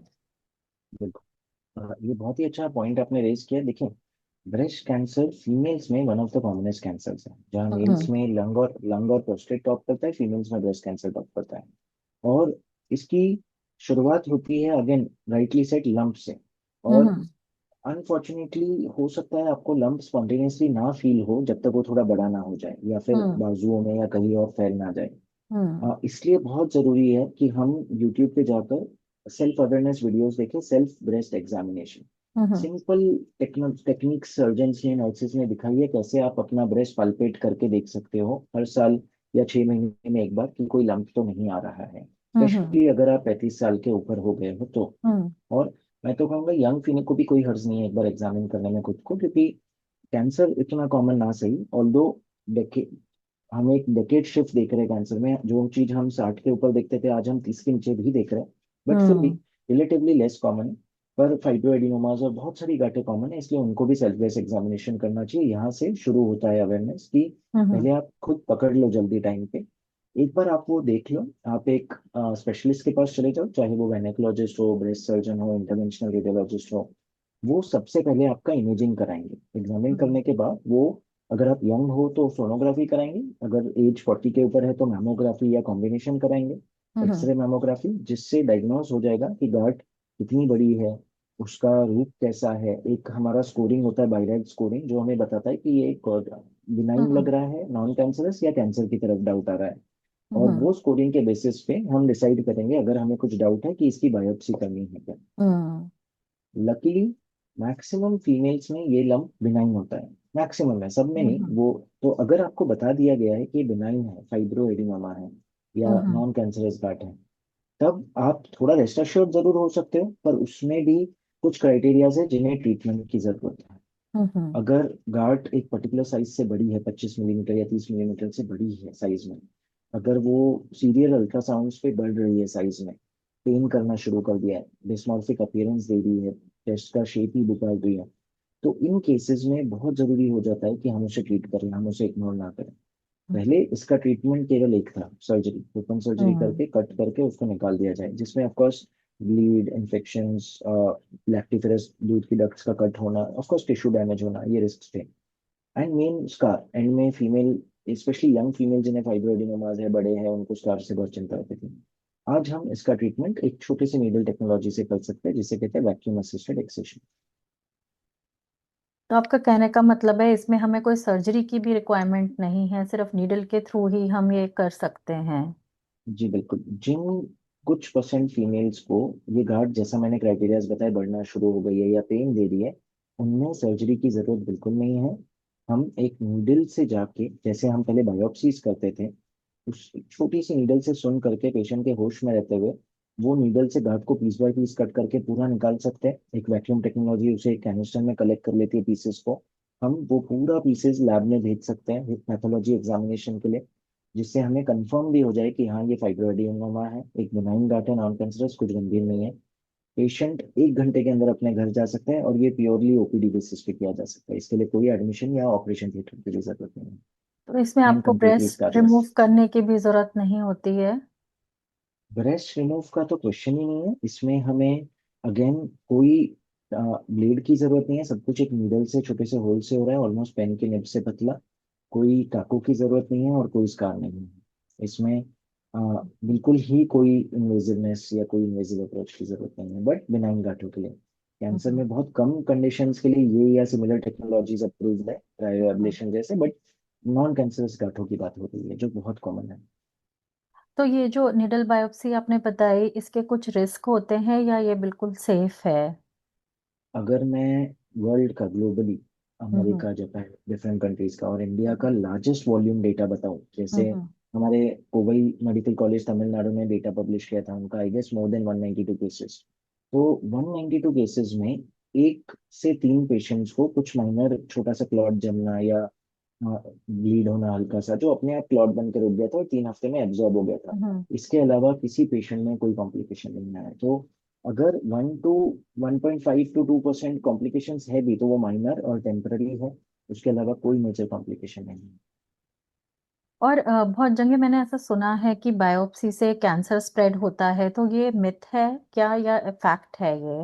बिल्कुल। ये बहुत ही अच्छा पॉइंट आपने रेज किया। देखिए, ब्रेस्ट कैंसर फीमेल्स में one of the commonest cancers है। जहाँ मेल्स हम्म। में लंग और प्रोस्टेट टॉप करता है, फीमेल्स में ब्रेस्ट कैंसर टॉप करता है। और इसकी शुरुआत होती है, अगेन राइटली सेड, लंप से। और हम्म। अनफॉर्चुनेटली हो सकता है आपको लंप स्पॉन्टेनियसली ना फील हो जब तक वो थोड़ा बड़ा ना हो जाए, या फिर हम्म। बाजुओं में या कहीं और फैल ना जाए। हम्म। इसलिए बहुत जरूरी है कि हम यूट्यूब पे जाकर सेल्फ अवेयरनेस वीडियोस देखें, सेल्फ ब्रेस्ट एग्जामिनेशन। हम्म। सिंपल टेक्निक सर्जन्स ने, नर्सेज ने दिखाई है कैसे आप अपना ब्रेस्ट पल्पेट करके देख सकते हो हर साल या 6 महीने में एक बार कि कोई लंप तो नहीं आ रहा है, हम्म। स्पेशली अगर आप 35 साल के ऊपर हो गए हो तो। हम्म। और मैं तो कहूँगा यंग फीमेल को भी कोई हर्ज नहीं है एक बार एग्जामिन करने में खुद को, क्योंकि कैंसर इतना कॉमन ना सही, ऑल्दो हम एक डेकेड शिफ्ट देख रहे हैं कैंसर में। जो चीज हम 60 के ऊपर देखते थे, आज हम 30 के नीचे भी देख रहे हैं। बट फिर भी हम्म। रिलेटिवली लेस कॉमन है। पर फाइब्रोएडिनोमास और बहुत सारी गांठें कॉमन है, इसलिए उनको भी सेल्फ बेस एग्जामिनेशन करना चाहिए। यहाँ से शुरू होता है अवेयरनेस कि हम्म। पहले आप खुद पकड़ लो जल्दी टाइम पे। एक बार आप वो देख लो, आप एक स्पेशलिस्ट के पास चले जाओ, चाहे वो गायनेकोलॉजिस्ट हो, ब्रेस्ट सर्जन हो, इंटरवेंशनल रेडियोलॉजिस्ट हो। वो सबसे पहले आपका इमेजिंग कराएंगे। एग्जामिन हम्म। करने के बाद वो, अगर आप यंग हो तो सोनोग्राफी कराएंगे, अगर एज 40 के ऊपर है तो मैमोग्राफी या कॉम्बिनेशन कराएंगे, हम्म। एक्सरे मैमोग्राफी, जिससे डायग्नोस हो जाएगा कि गांठ कितनी बड़ी है, उसका रूप कैसा है। एक हमारा स्कोरिंग होता है, बायराइट स्कोरिंग, जो हमें बताता है कि ये बिनाइन लग हम्म। रहा है, नॉन कैंसरस, या कैंसर की तरफ डाउट आ रहा है। और हम्म। वो स्कोरिंग के बेसिस पे हम डिसाइड करेंगे, अगर हमें कुछ डाउट है, कि इसकी बायोप्सी करनी है क्या। हम्म। लकीली मैक्सिमम फीमेल्स में ये लंप बिनाइन होता है, मैक्सिमम है, सब में नहीं हम्म। वो। तो अगर आपको बता दिया गया है कि बिनाइन है, फाइब्रोएडिनोमा है या हम्म। नॉन कैंसरस गांठ है, तब आप थोड़ा रेस्ट अश्योर्ड जरूर हो सकते हो। पर उसमें भी कुछ क्राइटेरियाज है जिन्हें ट्रीटमेंट की जरूरत है। हम्म। अगर गांठ एक पर्टिकुलर साइज से बड़ी है, 25 मिलीमीटर या 30 मिलीमीटर से बड़ी है साइज में, अगर वो सीरियल अल्ट्रासाउंड पे बढ़ रही है साइज में, पेन करना शुरू कर दिया है, डिस्मॉर्फिक अपीयरेंस दे रही है, टेस्ट का शेप ही बिगाड़ रही है, तो इन केसेस में बहुत जरूरी हो जाता है कि हम उसे ट्रीट करें, हम उसे इग्नोर ना करें। पहले इसका ट्रीटमेंट केवल एक था, सर्जरी, ओपन सर्जरी हम्म। करके कट करके उसको निकाल दिया जाए, जिसमें of course bleed, infections, lactiferous दूध की डक्ट्स का कट होना, ऑफ कोर्स टिश्यू डैमेज होना, ये रिस्क थे। एंड मेन स्कार एंड में फीमेल, स्पेशली यंग फीमेल जिन्हें फाइब्रोएडिनोमास है, बड़े हैं, उनको स्कार से बहुत चिंता होती थी। आज हम इसका ट्रीटमेंट एक छोटे से नीडल टेक्नोलॉजी से कर सकते हैं, जिसे कहते हैं वैक्यूम असिस्टेड एक्सेशन। तो आपका कहने का मतलब है इसमें हमें कोई सर्जरी की भी रिक्वायरमेंट नहीं है, सिर्फ नीडल के थ्रू ही हम ये कर सकते हैं? जी बिल्कुल। जिन कुछ परसेंट फीमेल्स को ये गांठ, जैसा मैंने क्राइटेरियाज बताए, बढ़ना शुरू हो गई है या पेन दे रही है, उनमें सर्जरी की जरूरत बिल्कुल नहीं है। हम एक नीडल से जाके, जैसे हम पहले बायोप्सीज करते थे, उस छोटी सी नीडल से सुन करके पेशेंट के होश में रहते हुए, वो नीडल से गांठ को पीस बाय पीस कट करके पूरा निकाल सकते हैं। एक वैक्यूम टेक्नोलॉजी उसे एक कैनिस्टर में कलेक्ट कर लेती है पीसेस को। हम वो पूरा पीसेस लैब में भेज सकते हैं पैथोलॉजी एग्जामिनेशन के लिए, जिससे हमें कंफर्म भी हो जाए कि हाँ, ये फाइब्रोएडिनोमा है, एक बिनाइन गांठ है, नॉन कैंसरस, कुछ गंभीर नहीं है। पेशेंट 1 घंटे के अंदर अपने घर जा सकते हैं, और ये प्योरली ओपीडी बेसिस पे किया जा सकता है। इसके लिए कोई एडमिशन या ऑपरेशन थिएटर की भी जरूरत नहीं तो इसमें है, एंड आपको कम्प्लीटली ब्रेस्ट स्कारलेस। रिमूव करने की भी जरूरत नहीं होती है? ब्रेस्ट रिमूव का तो क्वेश्चन ही नहीं है इसमें। हमें अगेन कोई ब्लेड की जरूरत नहीं है, सब कुछ एक नीडल से, छोटे से होल से हो रहा है, ऑलमोस्ट पेन के निब से पतला। कोई टाको की जरूरत नहीं है और कोई स्कार नहीं है इसमें। बिल्कुल ही कोई इन्वेजिवनेस या कोई इन्वेजिव अप्रोच की जरूरत नहीं है, बट बिनाइन गांठों के लिए। कैंसर हम्म। में बहुत कम कंडीशंस के लिए ये या सिमिलर टेक्नोलॉजीज अप्रूव्ड है, क्रायो हम्म। एब्लेशन जैसे, बट नॉन कैंसरस गांठों की बात हो रही है जो बहुत कॉमन है। तो ये जो निडल बायोप्सी आपने बताई, इसके कुछ रिस्क होते हैं या ये बिल्कुल सेफ है? अगर मैं वर्ल्ड का, ग्लोबली, हम्म। अमेरिका, जापान, डिफरेंट कंट्रीज का और इंडिया का लार्जेस्ट वॉल्यूम डेटा बताऊं, जैसे हम्म। हमारे कोवई मेडिकल कॉलेज तमिलनाडु ने डेटा पब्लिश किया था उनका, I guess more than 192 cases. तो 192 केसेस में 1 से 3 पेशेंट्स को कुछ माइनर छोटा सा क्लॉट जमना या ब्लीड होना हल्का सा, जो अपने आप क्लॉट बन के रुक गया था और 3 हफ्ते में एब्जॉर्ब हो गया था। हम्म। इसके अलावा किसी पेशेंट में कोई कॉम्प्लिकेशन नहीं आया। तो अगर 1 to 1.5 to 2% कॉम्प्लिकेशंस है भी तो वो माइनर और टेम्पररी है, उसके अलावा कोई मेजर कॉम्प्लिकेशन नहीं है। और बहुत जगह मैंने ऐसा सुना है कि बायोप्सी से कैंसर स्प्रेड होता है, तो ये मिथ है क्या या फैक्ट है ये?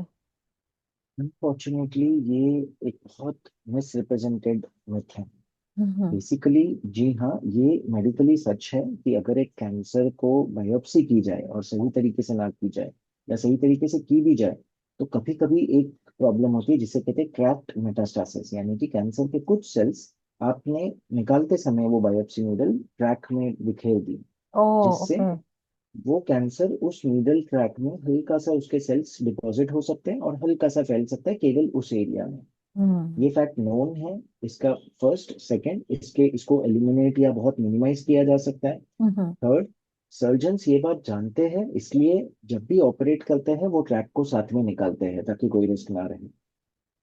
अनफॉर्चुनेटली ये एक बहुत मिसरिप्रेजेंटेड मिथ है। हम्म। बेसिकली जी हाँ, ये मेडिकली सच है कि अगर एक कैंसर को बायोप्सी की जाए और सही तरीके से ना की जाए, या सही तरीके से की भी जाए, तो कभी कभी एक प्रॉब्लम होती है जिसे कहते हैं ट्रैप्ड मेटास्टासिस, यानी कि कैंसर के कुछ सेल्स आपने निकालते समय वो बायोप्सी नीडल ट्रैक में बिखेर दी, ओ, जिससे ओके। वो कैंसर उस नीडल ट्रैक में हल्का सा उसके सेल्स डिपॉजिट हो सकते हैं और हल्का सा फैल सकता है केवल उस एरिया में। हम्म। ये फैक्ट नोन है। इसका फर्स्ट सेकंड, इसको एलिमिनेट या बहुत मिनिमाइज किया जा सकता है। हम्म। थर्ड, सर्जन्स ये बात जानते हैं, इसलिए जब भी ऑपरेट करते हैं वो ट्रैक को साथ में निकालते हैं ताकि कोई रिस्क ना रहे।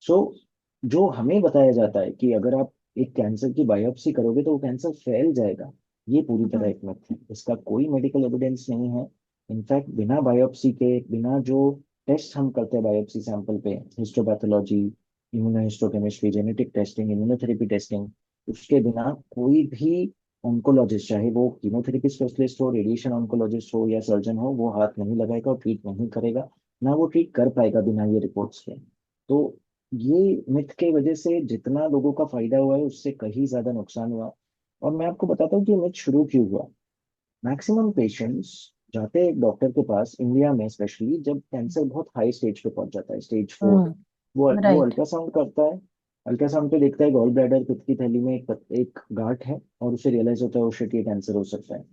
सो जो हमें बताया जाता है कि अगर आप एक कैंसर की बायोप्सी करोगे तो वो कैंसर फैल जाएगा, ये पूरी तरह हम्म। एक मिथ है। इसका कोई मेडिकल एविडेंस नहीं है। इनफैक्ट बिना बायोप्सी के, बिना जो टेस्ट हम करते हैं बायोप्सी सैंपल पे, histopathology, immunohistochemistry, genetic testing, immunotherapy testing, उसके बिना कोई भी ऑन्कोलॉजिस्ट, चाहे वो कीमोथेरेपी स्पेशलिस्ट हो, रेडिएशन ऑन्कोलॉजिस्ट हो या सर्जन हो, वो हाथ नहीं लगाएगा और ट्रीट नहीं करेगा। ना वो ट्रीट कर पाएगा बिना ये रिपोर्ट्स के। तो ये मिथ के वजह से जितना लोगों का फायदा हुआ है उससे कहीं ज्यादा नुकसान हुआ। और मैं आपको बताता हूँ कि मिथ शुरू क्यों हुआ। मैक्सिमम पेशेंट्स जाते हैं एक डॉक्टर के पास, इंडिया में स्पेशली, जब कैंसर बहुत हाई स्टेज पे पहुंच जाता है, स्टेज 4। वो राइट। अल्ट्रासाउंड करता है। अल्ट्रासाउंड पे देखता है गॉल ब्लैडर, पित्त की थैली में एक गांठ है, और उसे रियलाइज होता है, ओ शिट, ये कैंसर हो सकता है।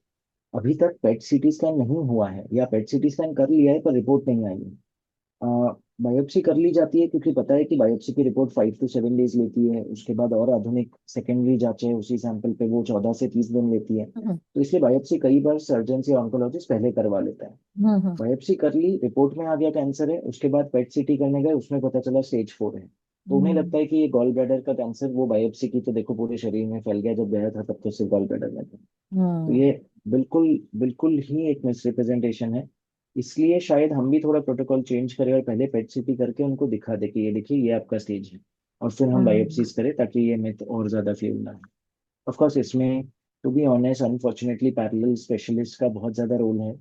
अभी तक पेट सीटी स्कैन नहीं हुआ है, या पेट सीटी स्कैन कर लिया है पर रिपोर्ट नहीं आई है। बायोप्सी कर ली जाती है क्योंकि पता है कि बायोप्सी की रिपोर्ट 5 to 7 डेज लेती है। उसके बाद और आधुनिक सेकेंडरी जांचें उसी सैंपल पे वो 14 से 30 दिन लेती है, हम्म। तो इसलिए बायोप्सी कई बार सर्जन या ऑन्कोलॉजिस्ट पहले करवा लेता है। हम्म। बायोप्सी कर ली, रिपोर्ट में आ गया कैंसर है, उसके बाद पेट सीटी करने गए, उसमें पता चला स्टेज 4 है। तो उन्हें हम्म। लगता है कि ये गॉल ब्लैडर का कैंसर, वो बायोप्सी की तो देखो पूरे शरीर में फैल गया, जब गया था तब तो सिर्फ गॉल ब्लैडर में था। तो हम्म। ये बिल्कुल बिल्कुल ही एक मिसरिप्रेजेंटेशन है। इसलिए शायद हम भी थोड़ा प्रोटोकॉल चेंज करें और पहले पेट सीटी करके उनको दिखा दे कि ये देखिए ये आपका स्टेज है, और फिर हम हम्म। बायोप्सीज करें ताकि ये मिथ और ज्यादा फैल ना हो। ऑफ कोर्स इसमें, to be honest, unfortunately parallel specialist का बहुत ज्यादा रोल है,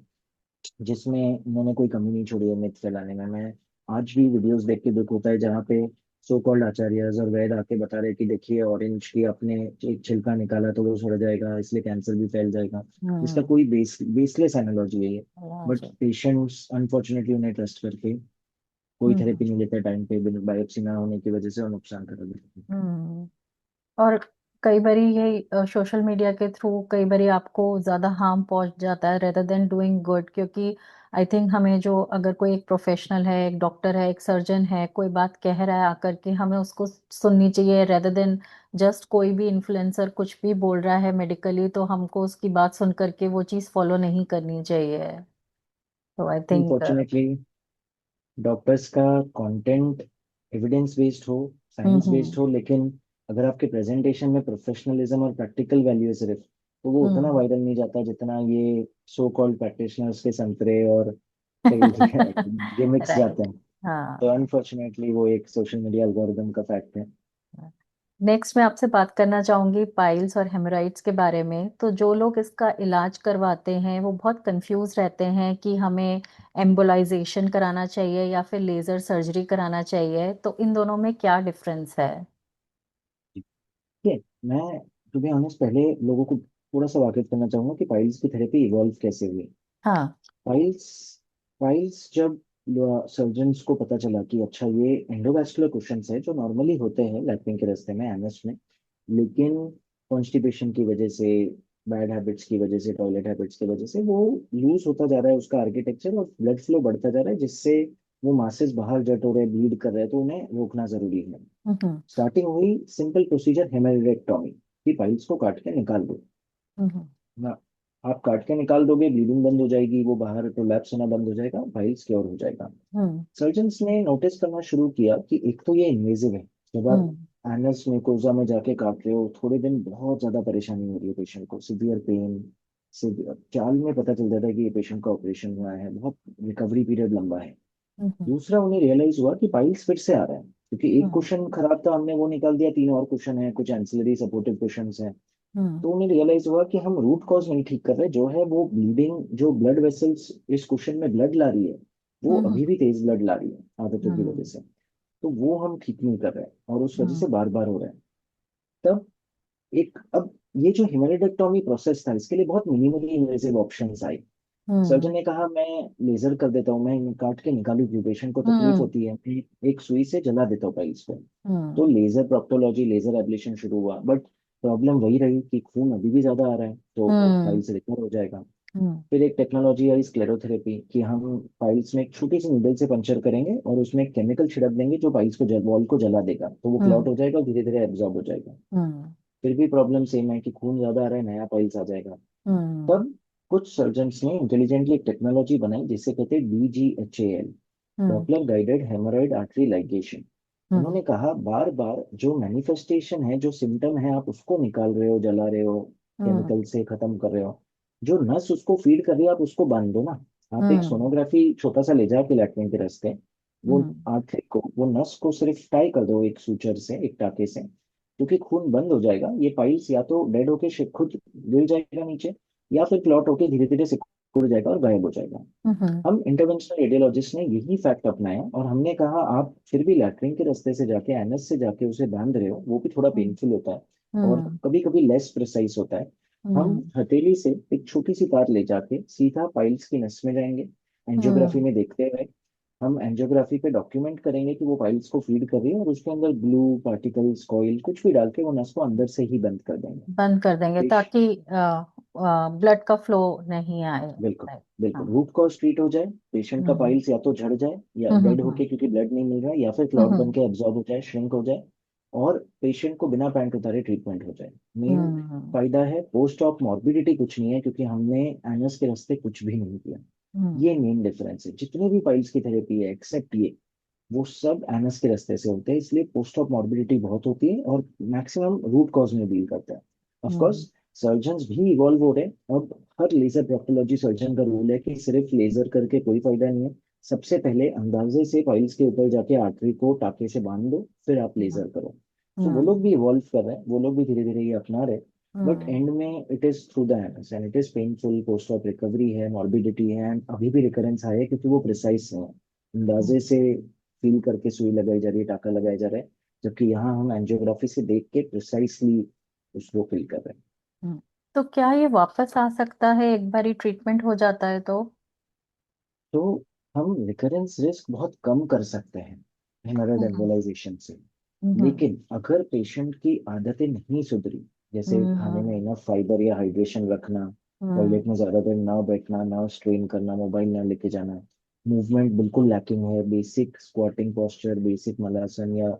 जिसमें उन्होंने कोई कमी नहीं छोड़ी है मिथ फैलाने में। मैं आज भी वीडियोस देख के दुख होता है जहाँ पे सो कॉल्ड आचार्यज और वैद आके बता रहे कि देखिए ऑरेंज की आपने एक छिलका निकाला तो वो सड़ जाएगा, इसलिए कैंसर भी फैल जाएगा। इसका हम्म। कोई बेसलेस एनालॉजी है ये। But right. पेशेंट्स अनफॉर्चुनेटली उन्हें ट्रस्ट करके कोई हम्म। थेरेपी नहीं लेते टाइम पे, बायोप्सी ना होने की वजह से, और नुकसान कर देते हैं। हम्म। और कई बारी यही सोशल मीडिया के थ्रू कई बारी आपको ज्यादा हार्म पहुंच जाता है रेदर देन डूइंग गुड, क्योंकि आई थिंक हमें जो, अगर कोई एक प्रोफेशनल है, एक डॉक्टर है, एक सर्जन है, कोई बात कह रहा है आकर के, हमें उसको सुननी चाहिए रेदर देन जस्ट कोई भी इन्फ्लुएंसर कुछ भी बोल रहा है मेडिकली, तो हमको उसकी बात सुन करके वो चीज़ फॉलो नहीं करनी चाहिए। तो आई थिंक। अनफॉर्चुनेटली डॉक्टर्स का कंटेंट एविडेंस बेस्ड हो, साइंस हम्म। बेस्ड हो, लेकिन अगर आपके प्रेजेंटेशन में प्रोफेशनलिज्म और प्रैक्टिकल वैल्यू है सिर्फ, तो वो उतना हम्म। वायरल नहीं जाता जितना ये सो कॉल्ड प्रैक्टिशनर्स के संतरे और कई गिमिक्स जाते राइट। हैं। तो हाँ। अनफॉर्चुनेटली वो एक सोशल मीडिया एल्गोरिदम का फैक्ट है। नेक्स्ट मैं आपसे बात करना चाहूंगी पाइल्स और हेमोराइड्स के बारे में। तो जो लोग इसका इलाज करवाते हैं वो बहुत कंफ्यूज रहते हैं कि हमें एम्बोलाइजेशन कराना चाहिए या फिर लेजर सर्जरी कराना चाहिए, तो इन दोनों में क्या डिफरेंस है? ठीक है, मैं टू बी ऑनेस्ट पहले लोगों को थोड़ा सा वाकिफ करना चाहूंगा कि पाइल्स की थेरेपी इवॉल्व कैसे हुई। हाँ। फाइल्स फाइल्स जब सर्जन्स को पता चला कि अच्छा ये एंडोवैस्कुलर क्वेश्चंस है जो नॉर्मली होते हैं लैट्रिन के रास्ते में, एनएस में, लेकिन कॉन्स्टिपेशन की वजह से, बैड हैबिट्स की वजह से, टॉयलेट हैबिट्स की वजह से वो लूज होता जा रहा है उसका आर्किटेक्चर, और ब्लड फ्लो बढ़ता जा रहा है, जिससे वो मासेस बाहर जट हो रहे हैं, ब्लीड कर रहे हैं, तो उन्हें रोकना जरूरी है। हम्म। स्टार्टिंग हुई सिंपल प्रोसीजर हेमरेक्टोमी, की पाइल्स को काट के निकाल दो हम्म। ना। आप काट के निकाल दोगे, ब्लीडिंग बंद हो जाएगी, वो बाहर प्रोलैप्स होना बंद हो जाएगा, पाइल्स क्योर हो जाएगा। हम्म। सर्जन्स ने नोटिस करना शुरू किया कि एक तो ये इन्वेजिव है, जब आप हम्म। एनस म्यूकोजा में जाके काट रहे हो थोड़े दिन बहुत ज्यादा परेशानी हो रही है पेशेंट को, सिवियर पेन, चाल में पता चल जाता है कि ये पेशेंट का ऑपरेशन हुआ है, बहुत रिकवरी पीरियड लंबा है। हम्म। दूसरा, उन्हें रियलाइज हुआ कि पाइल्स फिर से आ रहा है, क्योंकि एक हम्म। क्वेश्चन खराब था, हमने वो निकाल दिया, तीन और क्वेश्चन है, कुछ एंसिलरी सपोर्टिव क्वेश्चन हैं। हम्म। तो उन्हें रियलाइज हुआ कि हम रूट कॉज नहीं ठीक कर रहे, जो है वो ब्लीडिंग, जो ब्लड वेसल्स इस क्वेश्चन में ब्लड ला रही है, वो हम्म। अभी भी तेज ब्लड ला रही है आदतों की वजह हम्म। से। तो वो हम ठीक नहीं कर रहे हैं और उस वजह से हम्म। बार बार हो रहा है। तब एक अब ये जो हिमेरोडेक्टोमी प्रोसेस था, इसके लिए बहुत मिनिमली इन्वेसिव ऑप्शंस आए। हम्म। सर्जन ने कहा मैं लेजर कर देता हूँ, मैं काट के निकालू क्यों, पेशेंट को तकलीफ हम्म। होती है, मैं एक सुई से जला देता हूँ पाइल्स को। तो हम्म। लेजर प्रोक्टोलॉजी, लेजर एब्लेशन शुरू हुआ, बट प्रॉब्लम वही रही कि खून अभी भी ज्यादा आ रहा है, तो हम्म। पाइल्स रिकवर हो जाएगा। हम्म। फिर एक टेक्नोलॉजी आई स्क्लेरोथेरेपी, कि हम पाइल्स में एक छोटी सी नीडल से पंचर करेंगे और उसमें एक केमिकल छिड़क देंगे जो पाइल्स को वॉल को जला देगा, तो वो क्लॉट हम्म। हो जाएगा और धीरे धीरे एब्जॉर्ब हो जाएगा। हम्म। फिर भी प्रॉब्लम सेम है कि खून ज्यादा आ रहा है, नया पाइल्स आ जाएगा। हम्म। तब कुछ सर्जन्स ने इंटेलिजेंटली एक टेक्नोलॉजी बनाई जिसे कहते हैं DGHAL, hmm. Doppler guided haemorrhoid artery ligation. Hmm. उन्होंने कहा बार बार जो मैनिफेस्टेशन है, जो सिम्टम है, आप उसको निकाल रहे हो, जला रहे हो, हम्म। केमिकल से खत्म कर रहे हो, जो नस उसको फीड कर रही है आप उसको बांध दो ना। आप एक हम्म। सोनोग्राफी छोटा सा ले जाके लैट्रिन के रास्ते, वो हम्म। आर्टरी को, वो नस को सिर्फ टाई कर दो एक सूचर से, एक टाके से, क्योंकि खून बंद हो जाएगा, ये पाइल्स या तो डेड होके खुद गिर जाएगा नीचे, या फिर क्लॉट होके धीरे धीरे सिकुड़ जाएगा और गायब हो जाएगा। हम्म। हम इंटरवेंशनल रेडियोलॉजिस्ट ने यही फैक्ट अपनाया और हमने कहा आप फिर भी लैट्रिन के रास्ते से जाके, एनएस से जाके उसे बांध रहे हो, वो भी थोड़ा हम्म। पेनफुल होता है और हम्म। कभी कभी लेस प्रिसाइज होता है। हम हम्म। हथेली से एक छोटी सी तार ले जाके सीधा पाइल्स की नस में जाएंगे, एंजियोग्राफी हम्म। में देखते हुए हम एंजियोग्राफी पे डॉक्यूमेंट करेंगे कि वो पाइल्स को फीड कर रही है, और उसके अंदर ब्लू पार्टिकल्स, कॉइल कुछ भी डाल के वो नस को अंदर से ही बंद कर देंगे। बंद कर देंगे पेश ताकि ब्लड का फ्लो नहीं आए। बिल्कुल, Right. बिल्कुल हाँ। रूट कॉज ट्रीट हो जाए, पेशेंट का हम्म। पाइल्स या तो झड़ जाए या हम्म। डेड हम्म। होके क्योंकि ब्लड नहीं मिल रहा है, या फिर क्लॉट बन हम्म। के एब्जॉर्ब हो जाए, श्रिंक हो जाए, और पेशेंट को बिना पैंट उतारे ट्रीटमेंट हो जाए। मेन हम्म। फायदा है, पोस्ट ऑप मॉर्बिडिटी कुछ नहीं है, क्योंकि हमने एनस के रास्ते कुछ भी नहीं किया। हम्म। ये मेन डिफरेंस है, जितने भी पाइल्स की थेरेपी है एक्सेप्ट ये, वो सब एनस के रास्ते से होते हैं, इसलिए पोस्ट ऑप मॉर्बिडिटी बहुत होती है और मैक्सिमम रूट कॉज में डील करता है। Of course hmm. सर्जन्स भी इवॉल्व हो रहे हैं अब। हर लेजर प्रोक्टोलॉजी सर्जन का रूल है कि सिर्फ लेजर करके कोई फायदा नहीं है, सबसे पहले अंदाजे से पाइल्स के ऊपर जाके आर्टरी को टाके से बांध दो, फिर आप लेजर करो। सो वो लोग हम्म। भी इवॉल्व कर रहे हैं, वो लोग भी धीरे धीरे ये अपना रहे हैं। But hmm. एंड में it is through the anus and it is painful, post op recovery है, मॉर्बिडिटी है, एंड अभी भी रिकरेंस है, क्योंकि वो प्रिसाइज है, अंदाजे से फील करके सुई लगाई जा रही है, टाका लगाया जा रहा है, जबकि यहाँ हम एंजियोग्राफी से देख के प्रिसाइसली उसको फील कर रहे हैं। हम्म। तो क्या ये वापस आ सकता है एक बारी ट्रीटमेंट हो जाता है तो? तो हम रिकरेंस रिस्क बहुत कम कर सकते हैं हेमोरॉइड हम्म। एम्बोलाइजेशन से। हम्म। लेकिन अगर पेशेंट की आदतें नहीं सुधरी, जैसे खाने में हम्म। इनफ फाइबर या हाइड्रेशन रखना, हम्म। टॉयलेट में ज्यादा देर ना बैठना, ना स्ट्रेन करना, मोबाइल ना लेके जाना, मूवमेंट बिल्कुल लैकिंग है, basic squatting posture, basic malasana या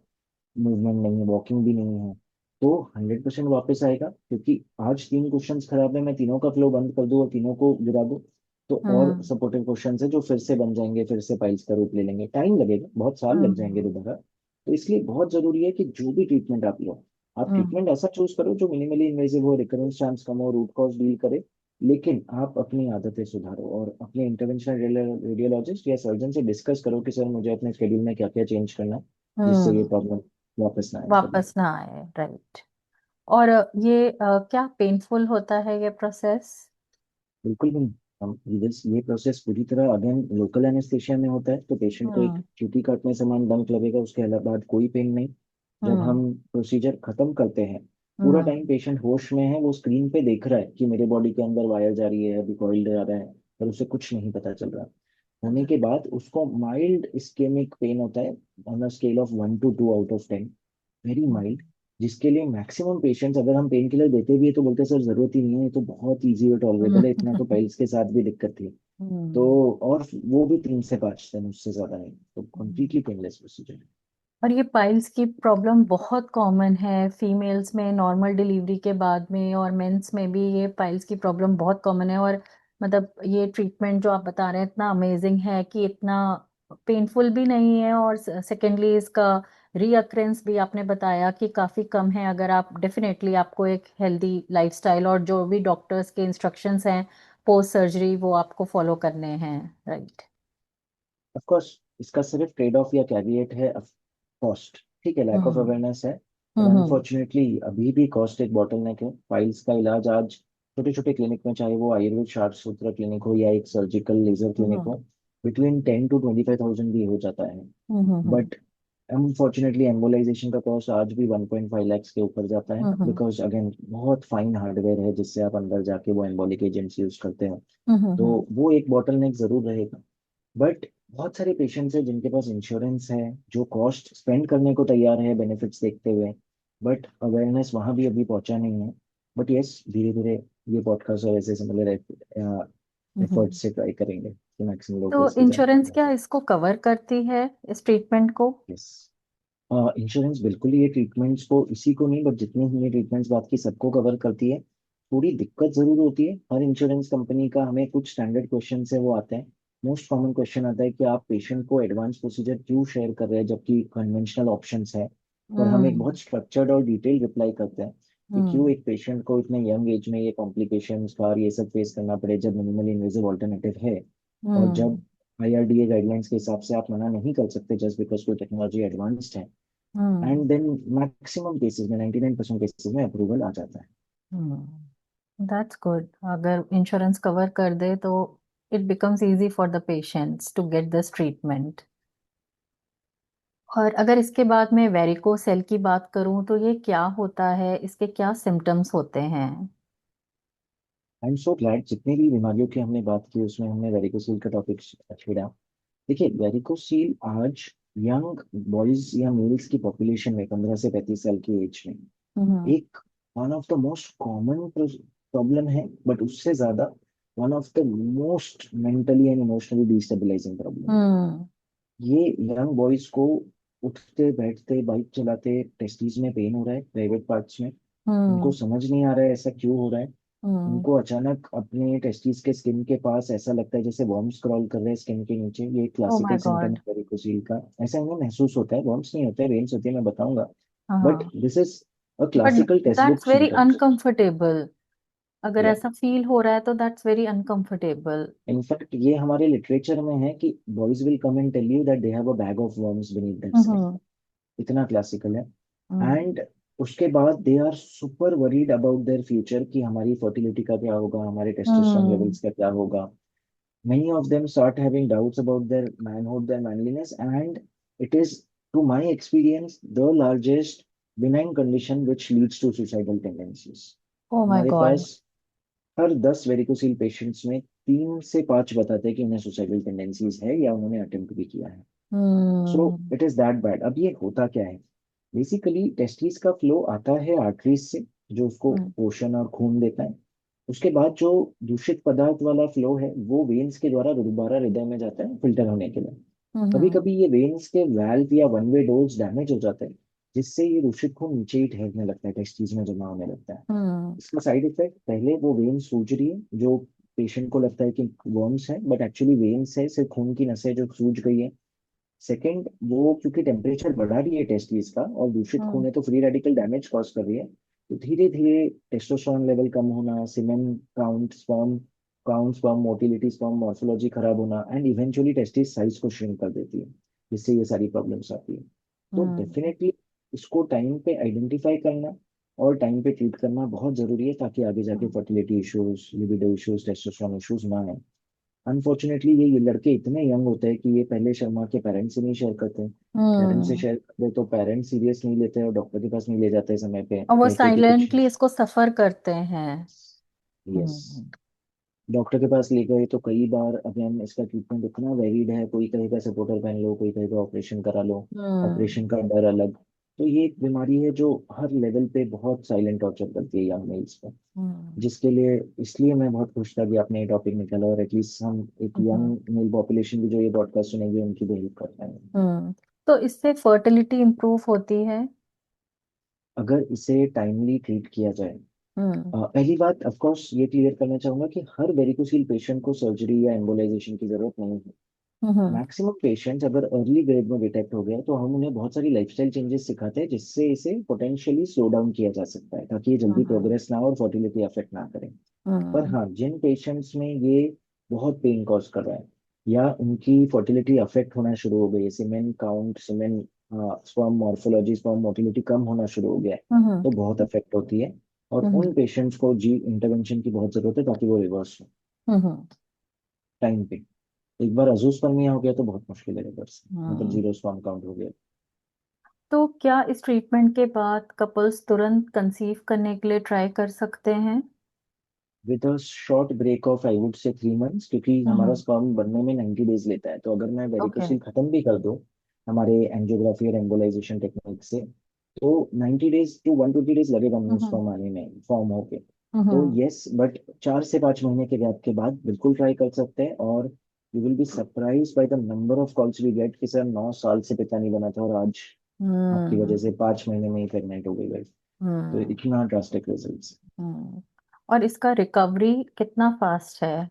मूवमेंट नहीं है, वॉकिंग भी नहीं है, तो 100% वापस आएगा। क्योंकि आज तीन क्वेश्चंस खराब है, मैं तीनों का फ्लो बंद कर दूं और तीनों को गिरा दूं, तो और हम्म। सपोर्टिव क्वेश्चंस है जो फिर से बन जाएंगे, फिर से पाइल्स का रूप ले लेंगे, टाइम लगेगा, बहुत साल लग जाएंगे हम्म। दोबारा। तो इसलिए बहुत जरूरी है कि जो भी ट्रीटमेंट आप लो, आप हम्म। ट्रीटमेंट ऐसा चूज करो जो मिनिमली इन्वेसिव हो, रिकरेंस चांस कम हो, रूट कॉज डील करे, लेकिन आप अपनी आदतें सुधारो और अपने इंटरवेंशनल रेडियोलॉजिस्ट या सर्जन से डिस्कस करो कि सर मुझे अपने शेड्यूल में क्या क्या चेंज करना है, जिससे ये हम्म। प्रॉब्लम वापस ना आए कभी। वापस ना आए, राइट। और ये क्या पेनफुल होता है ये प्रोसेस? बिल्कुल भी नहीं। हम ये प्रोसेस पूरी तरह अगेन लोकल एनेस्थेशिया में होता है, तो पेशेंट को एक हम्म। चींटी काटने समान डंक लगेगा, उसके बाद कोई पेन नहीं। जब हम्म। हम प्रोसीजर खत्म करते हैं, पूरा हम्म। टाइम पेशेंट होश में है, वो स्क्रीन पे देख रहा है कि मेरे बॉडी के अंदर वायर जा रही है, अभी कॉइल जा रहा है, पर उसे कुछ नहीं पता चल रहा। होने के बाद उसको माइल्ड इस्केमिक पेन होता है, on a scale of 1 to 2 out of 10, very mild, जिसके लिए मैक्सिमम पेशेंट्स, अगर हम पेन किलर देते भी है तो बोलते हैं सर जरूरत ही नहीं है, ये तो बहुत इजी और टॉलरेबल है, इतना तो हम्म। पाइल्स के साथ भी दिक्कत थी। तो हम्म। और वो भी 3 से 5 दिन, उससे ज्यादा नहीं, तो हम्म। Completely painless procedure. और ये पाइल्स की प्रॉब्लम बहुत कॉमन है फीमेल्स में नॉर्मल डिलीवरी के बाद में, और मेंस में भी ये पाइल्स की प्रॉब्लम बहुत कॉमन है। और मतलब ये ट्रीटमेंट जो आप बता रहे हैं इतना अमेजिंग है कि इतना पेनफुल भी नहीं है, और सेकेंडली इसका रीअक्रेंस भी आपने बताया कि काफ़ी कम है, अगर आप डेफिनेटली आपको एक हेल्दी लाइफस्टाइल और जो भी डॉक्टर्स के इंस्ट्रक्शंस हैं पोस्ट सर्जरी वो आपको फॉलो करने हैं, राइट? ऑफ कोर्स इसका सिर्फ ट्रेड ऑफ या कैविएट है कॉस्ट, ठीक है, लैक ऑफ हम्म अवेयरनेस है। बट हम्म अनफॉर्चुनेटली अभी भी कॉस्ट एक बॉटलनेक है। फाइल्स का इलाज आज छोटे छोटे क्लिनिक में, चाहे वो आयुर्वेद शास्त्र सूत्र क्लिनिक हो या एक सर्जिकल लेजर क्लिनिक हम्म हो, बिटवीन 10 to 25,000 भी हो जाता है। हम्म बट अनफॉर्चुनेटली एम्बोलाइजेशन का कॉस्ट आज भी 1.5 lakhs के ऊपर जाता है, हम्म बिकॉज अगेन बहुत फाइन हार्डवेयर है जिससे आप अंदर जाके वो एम्बोलिक एजेंट्स यूज करते हो। तो हम्म वो एक बॉटलनेक जरूर रहेगा। बट बहुत सारे पेशेंट्स हैं जिनके पास इंश्योरेंस है, जो कॉस्ट स्पेंड करने को तैयार है बेनिफिट्स देखते हुए, बट अवेयरनेस वहां भी अभी पहुंचा नहीं है। बट यस, धीरे धीरे ये पॉडकास्ट और ऐसे सिमिलर एफर्ट हम्म। से ट्राई करेंगे कि मैक्सिमम लोग को तो इसकी इंश्योरेंस जानकारी क्या इसको कवर करती है, इस ट्रीटमेंट को? हो। यस, इंश्योरेंस बिल्कुल ही ये ट्रीटमेंट्स को, इसी को नहीं बट जितने भी ये ट्रीटमेंट्स बात की सबको कवर करती है। थोड़ी दिक्कत जरूर होती है हर इंश्योरेंस कंपनी का, हमें कुछ स्टैंडर्ड क्वेश्चन है वो आते हैं। मोस्ट कॉमन क्वेश्चन आता है कि आप पेशेंट को एडवांस प्रोसीजर क्यों शेयर कर रहे हैं जबकि कन्वेंशनल ऑप्शंस है। और हम एक बहुत हम्म स्ट्रक्चर्ड और डिटेल रिप्लाई करते हैं कि क्यों हम्म एक पेशेंट को इतने यंग एज में ये कॉम्प्लिकेशंस का और ये सब फेस करना पड़े जब मिनिमली इन्वेजिव ऑल्टरनेटिव है। और हम्म जब IRDA गाइडलाइंस के हिसाब से आप मना नहीं कर सकते जस्ट बिकॉज कोई टेक्नोलॉजी एडवांस्ड है। Hmm and then maximum cases में 99% केसेस में अप्रूवल आ जाता है। That's good. अगर इंश्योरेंस कवर कर दे तो it becomes easy for the patients to get this treatment. और अगर इसके बाद में वेरिकोसेल की बात करूं तो ये क्या होता है, इसके क्या सिम्टम्स होते हैं? आई एम सो ग्लैड जितनी भी बीमारियों की हमने बात की उसमें हमने वेरिकोसील का टॉपिक छेड़ा। देखिए, वेरिकोसील आज यंग बॉयज या मेल्स की पॉपुलेशन में 15 से 35 साल की एज में हम्म एक one of the most common problem है, बट उससे ज्यादा one of the most mentally and emotionally destabilizing problem है। हम्म ये यंग बॉयज को उठते बैठते बाइक चलाते टेस्टिस में पेन हो रहा है, प्राइवेट पार्ट्स में। उनको हम्म समझ नहीं आ रहा है ऐसा क्यों हो रहा है। हम्म। उनको अचानक अपने टेस्टिस के स्किन के पास ऐसा लगता है जैसे वर्म्स क्रॉल कर रहे हैं स्किन के नीचे। ये एक ओ क्लासिकल माय सिम्टम गॉड। है वेरिकोसील का। ऐसा इन्हें महसूस होता है, वर्म्स नहीं होते हैं, वेन्स होती है, मैं बताऊंगा। बट हाँ, this is a but classical text book that's very symptoms. Uncomfortable. अगर ऐसा फील हो रहा है तो दैट्स वेरी अनकंफर्टेबल। इनफैक्ट ये हमारे लिटरेचर में है कि boys will come and tell you that they have a bag of worms beneath their skin. Hmm इतना क्लासिकल है। हम्म एंड उसके बाद they are super worried about their future कि हमारी फर्टिलिटी का क्या होगा, हमारे टेस्टोस्टेरोन हम्म लेवल्स का क्या होगा। Many of them start having doubts about their manhood, their manliness, and it is, to my experience, the largest benign condition which leads to suicidal tendencies. Oh my हमारे God. पास हर 10 varicocele patients में 3 से 5 बताते हैं कि उन्हें suicidal tendencies है या उन्होंने अटेम्प्ट भी किया है। सो hmm it is that bad. अब ये होता क्या है? बेसिकली टेस्टिस का फ्लो आता है आर्टरीज से, जो उसको हम्म पोषण और खून देता है। उसके बाद जो दूषित पदार्थ वाला फ्लो है वो वेन्स के द्वारा दोबारा हृदय में जाता है फिल्टर होने के लिए। कभी हम्म कभी ये वेन्स के वाल्व या वन वे डोर्स डैमेज हो जाते हैं, जिससे ये दूषित खून नीचे ही ठहरने लगता है, टेस्टिस में जमा होने लगता है। हम्म इसका साइड इफेक्ट, पहले वो वेन सूज रही है जो पेशेंट को लगता है कि वर्म्स है, बट एक्चुअली वेन्स है, सिर्फ खून की नसें जो सूज गई है। सेकंड, वो क्योंकि टेम्परेचर बढ़ा रही है टेस्टिस का और दूषित खून हम्म है तो फ्री रेडिकल डैमेज कॉज कर रही है। तो धीरे धीरे टेस्टोस्टेरोन लेवल कम होना, semen count, sperm motility, sperm morphology खराब होना, एंड इवेंचुअली टेस्टिस साइज को श्रिंक कर देती है, जिससे ये सारी प्रॉब्लम्स आती है। तो हम्म डेफिनेटली इसको टाइम पे आइडेंटिफाई करना और टाइम पे ट्रीट करना बहुत जरूरी है, ताकि आगे जाके fertility issues, libido issues, testosterone issues ना आए। अनफॉर्चुनेटली ये लड़के इतने यंग होते हैं कि ये पहले शर्मा के पेरेंट्स से नहीं शेयर करते। पेरेंट्स से हम्म। शेयर करते तो पेरेंट्स सीरियस नहीं लेते और डॉक्टर के पास नहीं ले जाते समय पे, और वो कहते कि कुछ। साइलेंटली इसको सफर करते हैं। यस, हम्म डॉक्टर के पास ले गए तो कई बार अगेन इसका ट्रीटमेंट इतना वेरिड है, कोई कहेगा सपोर्टर पहन लो, कोई कहेगा ऑपरेशन करा लो। हम्म ऑपरेशन का डर अलग। तो ये एक बीमारी है जो हर लेवल पे बहुत साइलेंट टॉर्चर करती है यंग मेल्स को। हम्म जिसके लिए, इसलिए मैं बहुत खुश था कि आपने ये टॉपिक निकाला और एटलीस्ट हम एक हम्म यंग मेल पॉपुलेशन की जो ये पॉडकास्ट सुनेंगे उनकी भी हेल्प कर पाएंगे। तो इससे फर्टिलिटी इंप्रूव होती है? अगर इसे टाइमली ट्रीट किया जाए। हम्म पहली बात ऑफ कोर्स ये क्लियर करना चाहूंगा कि हर वेरिकोसील पेशेंट को सर्जरी या एम्बोलाइजेशन की जरूरत नहीं है। हम्म मैक्सिमम पेशेंट्स अगर अर्ली ग्रेड में डिटेक्ट हो गया तो हम उन्हें बहुत सारी लाइफस्टाइल चेंजेस सिखाते हैं जिससे इसे पोटेंशियली स्लो डाउन किया जा सकता है, ताकि ये जल्दी हम्म प्रोग्रेस ना हो और फर्टिलिटी अफेक्ट ना करे। पर हम्म हाँ, जिन पेशेंट्स में ये बहुत पेन कॉज कर रहा है, या उनकी फर्टिलिटी अफेक्ट होना शुरू हो गई है, सीमेन काउंट, सीमेन स्पर्म मॉर्फोलॉजी, स्पर्म मोटिलिटी कम होना शुरू हो गया है, हम्म तो बहुत अफेक्ट होती है। और हम्म उन पेशेंट्स को जी इंटरवेंशन की बहुत जरूरत है ताकि वो रिवर्स हो हम्म टाइम पे। एक बार अजूस्पर्मिया हो गया तो बहुत मुश्किल है रिवर्स, मतलब हम्म। जीरो स्पर्म काउंट हो गया। तो क्या इस ट्रीटमेंट के बाद कपल्स तुरंत कंसीव करने के लिए ट्राई कर सकते हैं? With a short break of I would say 3 months, क्योंकि हमारा हम्म। स्पर्म बनने में 90 डेज लेता है। तो अगर मैं ओके। वेरिकोसिल खत्म भी कर दूं हमारे एंजियोग्राफी और एम्बोलाइजेशन टेक्निक से, तो 90 डेज टू 120 डेज लगेगा न्यू हम्म स्पर्म आने में, फॉर्म होके। तो हम्म यस, बट 4 से 5 महीने के गैप के बाद बिल्कुल ट्राई कर सकते हैं। और you will be surprise by the number of calls we get कि सर 9 साल से पिता नहीं बना था और आज आपकी वजह हम्म से 5 महीने में ही प्रेग्नेंट हो गई भाई। तो हम्म इतना ड्रास्टिक रिजल्ट्स। हम्म। और इसका रिकवरी कितना फास्ट है?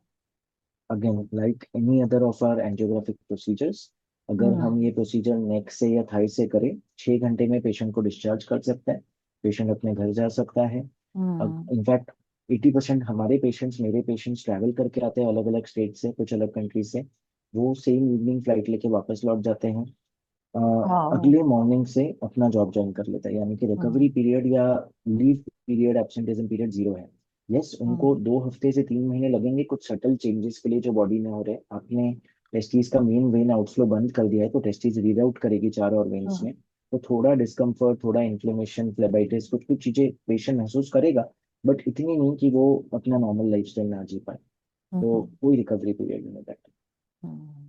Again like any other of our angiographic procedures, अगर हम हम्म ये प्रोसीजर नेक से या थाई से करें, 6 घंटे में पेशेंट को डिस्चार्ज कर सकते हैं, पेशेंट अपने घर जा सकता है। अब हम्म इनफैक्ट 80% हमारे पेशेंट्स, मेरे पेशेंट्स ट्रैवल करके आते हैं अलग अलग स्टेट से, कुछ अलग कंट्री से। वो सेम इवनिंग फ्लाइट लेके वापस लौट जाते हैं। अ, वाओ। अगले मॉर्निंग से अपना जॉब ज्वाइन कर लेता है, यानी कि रिकवरी हम्म पीरियड या लीव पीरियड, एब्सेंटेजम पीरियड जीरो है। यस, उनको हम्म 2 हफ्ते से 3 महीने लगेंगे कुछ सटल चेंजेस के लिए जो बॉडी में हो रहे हैं। आपने टेस्टिस का मेन वेन आउटफ्लो बंद कर दिया है, तो टेस्टिस रीडाउट करेगी चारों और वेन्स हम्म में। तो थोड़ा डिस्कम्फर्ट, थोड़ा इन्फ्लेमेशन, फ्लेबाइटिस, कुछ कुछ चीजें पेशेंट महसूस करेगा, बट इतनी नहीं कि वो अपना नॉर्मल लाइफस्टाइल ना जी पाए। तो हम्म कोई रिकवरी पीरियड नहीं है।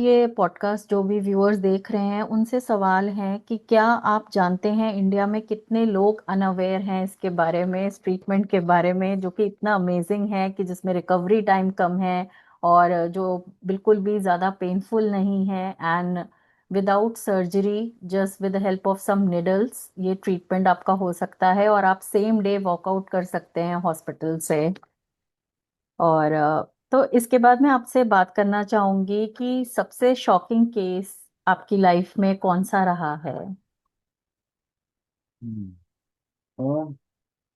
ये पॉडकास्ट जो भी व्यूअर्स देख रहे हैं उनसे सवाल है कि क्या आप जानते हैं इंडिया में कितने लोग अनअवेयर हैं इसके बारे में, इस ट्रीटमेंट के बारे में, जो कि इतना अमेजिंग है, कि जिसमें रिकवरी टाइम कम है और जो बिल्कुल भी ज़्यादा पेनफुल नहीं है, and without surgery, just with the help of some needles ये ट्रीटमेंट आपका हो सकता है और आप सेम डे वॉकआउट कर सकते हैं हॉस्पिटल से। और तो इसके बाद मैं आपसे बात करना चाहूंगी कि सबसे शॉकिंग केस आपकी लाइफ में कौन सा रहा है? हम्म।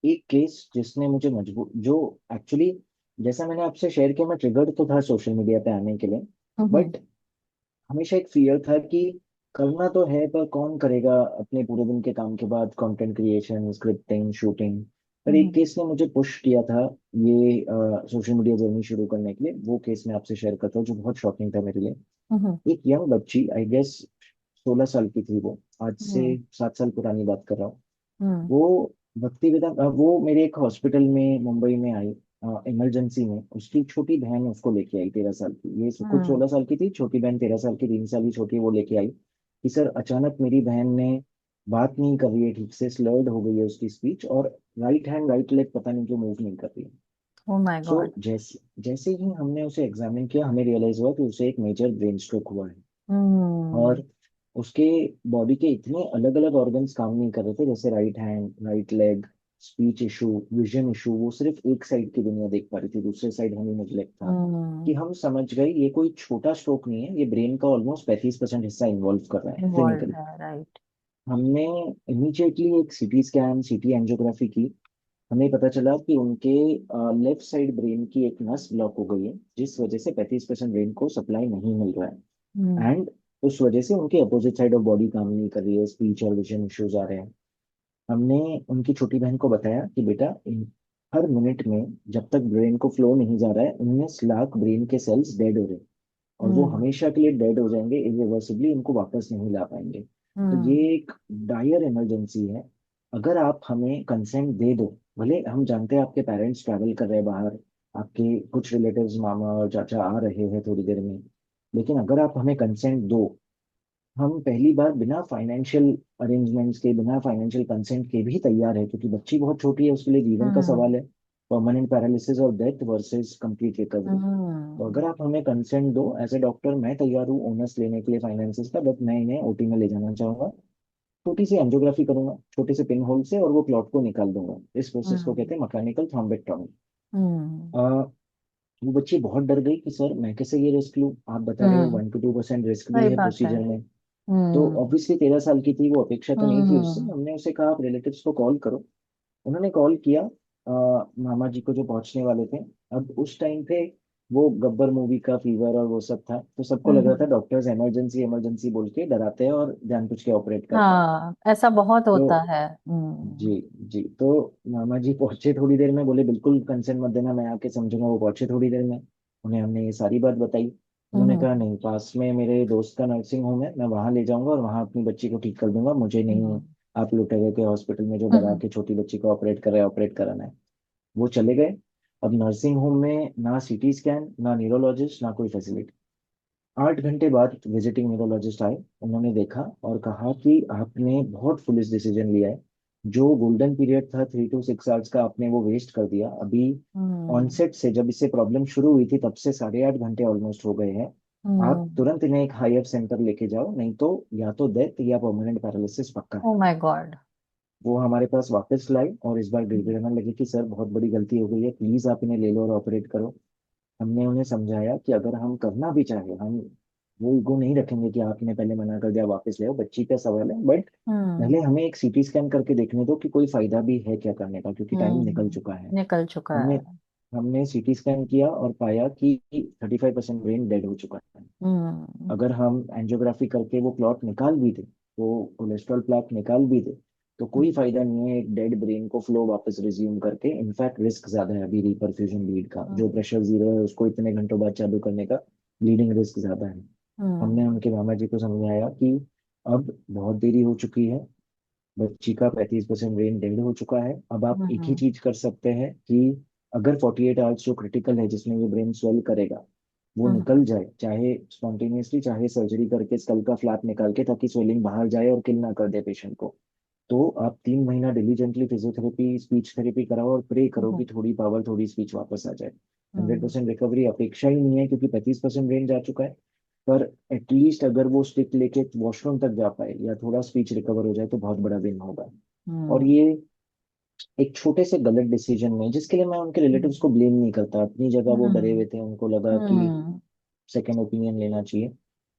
एक केस जिसने मुझे मजबूर, जो एक्चुअली जैसा मैंने आपसे शेयर किया, मैं ट्रिगर्ड तो था सोशल मीडिया पे आने के लिए, हम्म बट हमेशा एक फियर था कि करना तो है पर कौन करेगा अपने पूरे दिन के काम के बाद कंटेंट क्रिएशन, स्क्रिप्टिंग, शूटिंग। पर एक हम्म केस ने मुझे पुश किया था ये सोशल मीडिया जर्नी शुरू करने के लिए। वो केस मैं आपसे शेयर करता हूँ जो बहुत शॉकिंग था मेरे लिए। हम्म एक यंग बच्ची, आई गेस 16 साल की थी वो, आज से हम्म 7 साल पुरानी बात कर रहा हूँ। हम्म वो भक्ति वेदांत, वो मेरे एक हॉस्पिटल में मुंबई में आई इमरजेंसी में। उसकी एक छोटी बहन उसको लेके आई, 13 साल की। ये खुद हम्म 16 साल की थी, छोटी बहन 13 साल की, 3 साल ही छोटी है। वो लेके आई कि सर अचानक मेरी बहन ने बात नहीं कर रही है ठीक से, स्लर्ड हो गई है उसकी स्पीच, और राइट हैंड राइट लेग पता नहीं क्यों मूव नहीं कर रही है। Oh my so God. जैसे जैसे ही हमने उसे एग्जामिन किया, हमें रियलाइज हुआ कि उसे एक मेजर ब्रेन स्ट्रोक हुआ है। हम्म और उसके बॉडी के इतने अलग अलग ऑर्गन्स काम नहीं कर रहे थे, जैसे right hand, right leg, speech issue, vision issue. वो सिर्फ एक साइड की दुनिया देख पा रही थी, दूसरे साइड हमें नेग्लेक्ट था। कि हम्म हम समझ गए ये कोई छोटा स्ट्रोक नहीं है, ये ब्रेन का ऑलमोस्ट 35% हिस्सा इन्वॉल्व कर रहा है इन्वॉल्व क्लिनिकली। है, राइट। हमने इमीडिएटली एक सीटी स्कैन, सीटी एंजियोग्राफी की। हमें पता चला कि उनके लेफ्ट साइड ब्रेन की एक नस ब्लॉक हो गई है, जिस वजह से 35% ब्रेन को सप्लाई नहीं मिल रहा है। हम्म एंड उस वजह से उनके अपोजिट साइड ऑफ बॉडी काम नहीं कर रही है, स्पीच और विजन इश्यूज आ रहे हैं। हमने उनकी छोटी बहन को बताया कि बेटा हर मिनट में जब तक ब्रेन को फ्लो नहीं जा रहा है, 19 लाख ब्रेन के सेल्स डेड हो रहे हैं, और वो हम्म हमेशा के लिए डेड हो जाएंगे, इरिवर्सिबली इनको वापस नहीं ला पाएंगे। तो ये हम्म एक डायर इमरजेंसी है। अगर आप हमें कंसेंट दे दो, भले हम जानते हैं आपके पेरेंट्स ट्रैवल कर रहे हैं बाहर, आपके कुछ रिलेटिव्स मामा और चाचा आ रहे हैं थोड़ी देर में, लेकिन अगर आप हमें कंसेंट दो, हम पहली बार बिना फाइनेंशियल अरेंजमेंट्स के, बिना फाइनेंशियल कंसेंट के भी तैयार है, क्योंकि बच्ची बहुत छोटी है, उसके लिए जीवन का हम्म सवाल है। परमानेंट पैरालिसिस और डेथ वर्सेस कंप्लीट रिकवरी। तो हम्म अगर आप हमें कंसेंट दो, एज ए डॉक्टर मैं तैयार हूँ ओनर्स लेने के लिए फाइनेंसिस का, बट मैं इन्हें ओटी में ले जाना चाहूंगा। छोटी सी एंजियोग्राफी करूंगा छोटे से पिन होल से, और वो क्लॉट को निकाल दूंगा। इस प्रोसेस को कहते हैं मैकेनिकल थ्रोम्बेक्टोमी। हम्म वो बच्ची बहुत डर गई कि सर मैं कैसे ये रिस्क लूं, आप बता रहे हो हम्म 1 to 2% रिस्क भी सही है बात है। प्रोसीजर में। तो हम्म ऑब्वियसली 13 साल की थी, वो अपेक्षा तो नहीं थी उससे। हम्म हमने उसे कहा आप रिलेटिव्स को कॉल करो। उन्होंने कॉल किया मामा जी को जो पहुंचने वाले थे। अब उस टाइम पे वो गब्बर मूवी का फीवर और वो सब था, तो सबको लग रहा था हम्म। डॉक्टर्स इमरजेंसी इमरजेंसी बोल के डराते हैं और जानबूझ के ऑपरेट करते हैं। हाँ, ऐसा बहुत तो होता है। जी जी, तो मामा जी पहुंचे थोड़ी देर में, बोले बिल्कुल कंसर्न मत देना, मैं आके समझूंगा। वो पहुंचे थोड़ी देर में, उन्हें हमने ये सारी बात बताई। उन्होंने हम्म। कहा नहीं, पास में मेरे दोस्त का नर्सिंग होम है, मैं वहां ले जाऊंगा और वहां अपनी बच्ची को ठीक कर दूंगा, मुझे नहीं हम्म। आप लुटेरे के हॉस्पिटल में जो डरा हम्म। के छोटी बच्ची को ऑपरेट कर रहे ऑपरेट कराना है। वो चले गए। अब नर्सिंग होम में ना सीटी स्कैन, ना न्यूरोलॉजिस्ट, ना कोई फैसिलिटी। 8 घंटे बाद विजिटिंग न्यूरोलॉजिस्ट आए। उन्होंने देखा और कहा कि आपने बहुत फुलिश डिसीजन लिया है। जो गोल्डन पीरियड था 3 to 6 आवर्स का, आपने वो वेस्ट कर दिया अभी। हम्म। ऑनसेट से जब इससे प्रॉब्लम शुरू हुई थी तब से 8.5 घंटे ऑलमोस्ट हो गए हैं। आप हम्म। तुरंत इन्हें एक हायर सेंटर लेके जाओ, नहीं तो या तो डेथ या परमानेंट पैरालिसिस पक्का है। Oh my God. वो हमारे पास वापस लाई और इस बार गिड़गिड़ाने लगे कि सर बहुत बड़ी गलती हो गई है, प्लीज आप इन्हें ले लो और ऑपरेट करो। हमने उन्हें समझाया कि अगर हम करना भी चाहे, हम वो ईगो नहीं रखेंगे कि आपने पहले मना कर दिया वापस ले आओ, बच्ची का सवाल है, बट हम्म। पहले हमें एक सीटी स्कैन करके देखने दो कि कोई फायदा भी है क्या करने का, क्योंकि टाइम निकल चुका है। निकल चुका हमने है। हमने सीटी स्कैन किया और पाया कि 35% ब्रेन डेड हो चुका है। हम्म। अगर हम एंजियोग्राफी करके वो क्लॉट निकाल भी दे, वो कोलेस्ट्रॉल प्लैक निकाल भी दे, तो कोई फायदा नहीं है एक डेड ब्रेन को फ्लो वापस रिज्यूम करके। इनफैक्ट रिस्क ज्यादा है अभी रिपरफ्यूजन ब्लीड का, जो हम्म। प्रेशर जीरो है उसको इतने घंटों बाद चालू करने का ब्लीडिंग रिस्क ज्यादा है। हमने हम्म। उनके मामा जी को समझाया कि अब बहुत देरी हो चुकी है, बच्ची का 35% ब्रेन डेड हो चुका है। अब आप एक ही हम्म। चीज कर सकते हैं कि अगर 48 आवर्स जो क्रिटिकल है जिसमें ये ब्रेन स्वेल करेगा वो हम्म। निकल जाए, चाहे स्पॉन्टेनियसली चाहे सर्जरी करके स्कल का फ्लैप निकाल के, ताकि स्वेलिंग बाहर जाए और किल ना कर दे पेशेंट को, तो आप 3 महीना डिलीजेंटली फिजियोथेरेपी स्पीच थेरेपी कराओ और प्रे करो हम्म। कि थोड़ी पावर थोड़ी स्पीच वापस आ जाए। हंड्रेड हम्म। परसेंट रिकवरी अपेक्षा ही नहीं है क्योंकि 35% रेंज जा चुका है, पर एटलीस्ट अगर वो स्टिक लेके वॉशरूम तक जा पाए या थोड़ा स्पीच रिकवर हो जाए तो बहुत बड़ा विन होगा। और हम्म। ये एक छोटे से गलत डिसीजन में, जिसके लिए मैं उनके रिलेटिव्स को ब्लेम नहीं करता, अपनी जगह वो डरे हम्म। हुए थे, उनको लगा कि हम्म। सेकेंड ओपिनियन लेना चाहिए।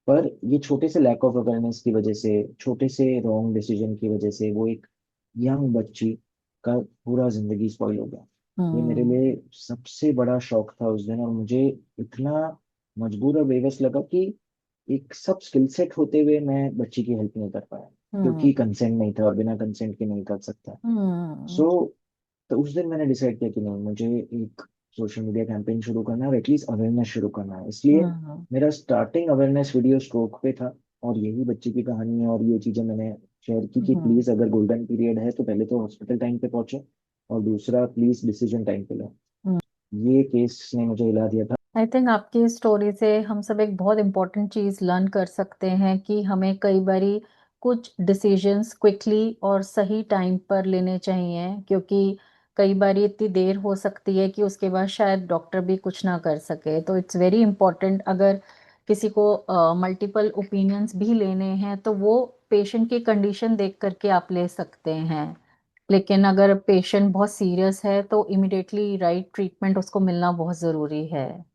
पर ये छोटे से लैक ऑफ अवेयरनेस की वजह से, छोटे से रॉन्ग डिसीजन की वजह से वो एक यंग बच्ची का पूरा जिंदगी स्पॉइल हो गया। ये मेरे हम्म। लिए सबसे बड़ा शौक था उस दिन, और मुझे इतना मजबूर और बेबस लगा कि एक सब स्किल सेट होते हुए मैं बच्ची की हेल्प नहीं कर पाया, हम्म। क्योंकि कंसेंट नहीं था और बिना कंसेंट के नहीं कर सकता। हम्म। सो तो उस दिन मैंने डिसाइड किया कि नहीं, मुझे एक सोशल मीडिया कैंपेन शुरू करना है और एटलीस्ट अवेयरनेस शुरू करना है। इसलिए हम्म। मेरा स्टार्टिंग अवेयरनेस वीडियो स्ट्रोक पे था, और यही बच्चे की कहानी है और ये चीजें मैंने शेयर की कि हम्म। प्लीज अगर गोल्डन पीरियड है तो पहले तो हॉस्पिटल टाइम पे पहुंचो, और दूसरा प्लीज डिसीजन टाइम पे लो। ये केस ने मुझे हिला दिया था। आई थिंक आपकी स्टोरी से हम सब एक बहुत इम्पोर्टेंट चीज़ लर्न कर सकते हैं कि हमें कई बारी कुछ डिसीजंस क्विकली और सही टाइम पर लेने चाहिए, क्योंकि कई बारी इतनी देर हो सकती है कि उसके बाद शायद डॉक्टर भी कुछ ना कर सके। तो इट्स वेरी इम्पोर्टेंट, अगर किसी को मल्टीपल ओपिनियंस भी लेने हैं तो वो पेशेंट की कंडीशन देख करके आप ले सकते हैं। लेकिन अगर पेशेंट बहुत सीरियस है तो इमिडिएटली राइट ट्रीटमेंट उसको मिलना बहुत ज़रूरी है।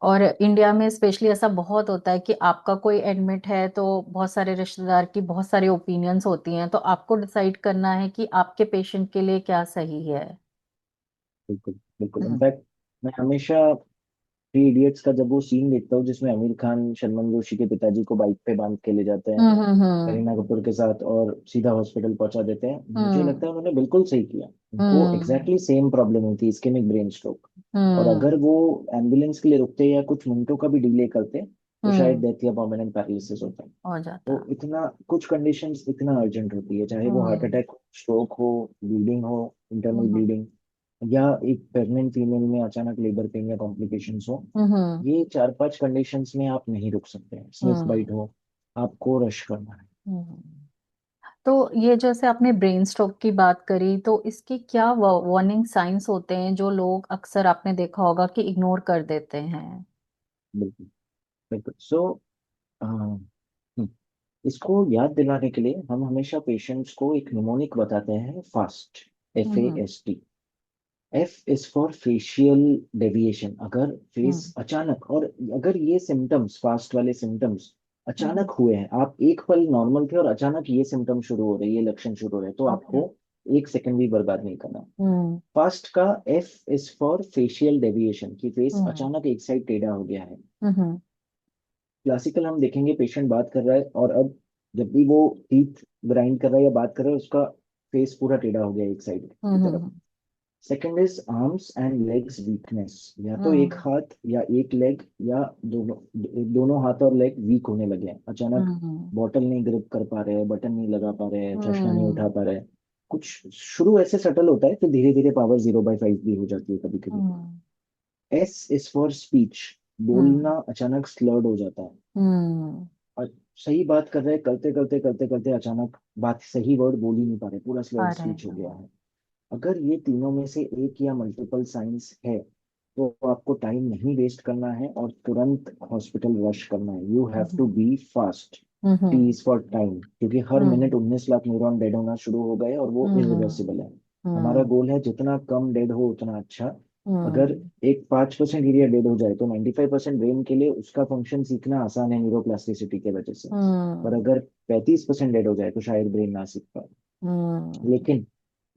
और इंडिया में स्पेशली ऐसा बहुत होता है कि आपका कोई एडमिट है तो बहुत सारे रिश्तेदार की बहुत सारी ओपिनियंस होती हैं, तो आपको डिसाइड करना है कि आपके पेशेंट के लिए क्या सही है। बिल्कुल बिल्कुल, हम्म। इनफैक्ट मैं हमेशा थ्री इडियट्स का जब वो सीन देखता हूँ जिसमें आमिर खान शर्मन जोशी के पिताजी को बाइक पे बांध के ले जाते हैं हम्म। हम्म। करीना कपूर के साथ और सीधा हॉस्पिटल पहुंचा देते हैं, मुझे हम्म। लगता है उन्होंने बिल्कुल सही किया। उनको हम्म। एग्जैक्टली सेम प्रॉब्लम हुई थी, इस्केमिक ब्रेन स्ट्रोक। और हम्म। अगर वो एम्बुलेंस के लिए रुकते या कुछ मिनटों का भी डिले करते तो शायद हम्म। डेथ या परमानेंट पैरालिसिस होता। हो जाता। तो इतना कुछ कंडीशंस इतना अर्जेंट होती है, चाहे वो हार्ट हम्म। अटैक, स्ट्रोक हो, ब्लीडिंग हो, इंटरनल हम्म। ब्लीडिंग, या एक प्रेग्नेंट फीमेल में अचानक लेबर पेन या कॉम्प्लिकेशंस हो। हम्म। ये 4-5 कंडीशंस में आप नहीं रुक सकते, स्निफ हम्म। बाइट हो, आपको रश करना है। हम्म। तो ये जैसे आपने ब्रेन स्ट्रोक की बात करी, तो इसके क्या वार्निंग साइंस होते हैं जो लोग अक्सर आपने देखा होगा कि इग्नोर कर देते हैं? बिल्कुल बिल्कुल। सो इसको याद दिलाने के लिए हम हमेशा पेशेंट्स को एक निमोनिक बताते हैं, fast, hmm. FAST। F is for facial deviation, अगर फेस हम्म। अचानक, और अगर ये सिम्टम्स फास्ट वाले सिम्टम्स हम्म। अचानक हुए हैं, आप एक पल नॉर्मल थे और अचानक ये सिम्टम शुरू हो रहे हैं, ये लक्षण शुरू हो रहे हैं, तो ओके। आपको एक सेकंड भी बर्बाद नहीं करना। हम्म। फास्ट का F is for facial deviation, कि फेस हम्म। अचानक एक साइड टेढ़ा हो गया है। हम्म। क्लासिकल हम देखेंगे पेशेंट बात कर रहा है और अब जब भी वो टीथ ग्राइंड कर रहा है या बात कर रहा है, उसका फेस पूरा टेढ़ा हो गया एक साइड की तरफ। Hmm. Second is arms and legs weakness, या तो एक हम्म। हाथ या एक लेग या दोनों, दोनों हाथ और लेग वीक होने लगे हैं अचानक। हम्म। बॉटल नहीं ग्रिप कर पा रहे हैं, बटन नहीं लगा पा रहे हैं, चश्मा नहीं उठा हम्म। पा रहे हैं। कुछ शुरू ऐसे सटल होता है, फिर धीरे धीरे पावर 0/5 भी हो जाती है कभी कभी। हम्म। एस इज फॉर स्पीच, बोलना हम्म। अचानक स्लर्ड हो जाता है। हम्म। और सही बात कर रहे हैं, करते करते करते करते अचानक बात, सही वर्ड बोल ही नहीं पा रहे, पूरा स्लर्ड अरे। स्पीच हो गया है। अगर ये तीनों में से एक या मल्टीपल साइंस है, तो आपको टाइम नहीं वेस्ट करना है और तुरंत हॉस्पिटल रश करना है। You have to hmm. Be fast. T hmm. Is for time, क्योंकि हर मिनट हम्म। 19 लाख न्यूरॉन डेड होना शुरू हो गए और वो हम्म। इरिवर्सिबल है। हमारा हम्म। गोल है जितना कम डेड हो उतना अच्छा। अगर हम्म। एक 5% एरिया डेड हो जाए तो 95% ब्रेन के लिए उसका फंक्शन सीखना आसान है न्यूरोप्लास्टिसिटी के वजह से। पर हम्म। अगर 35% डेड हो जाए तो शायद ब्रेन ना सीख पाए। हम्म। लेकिन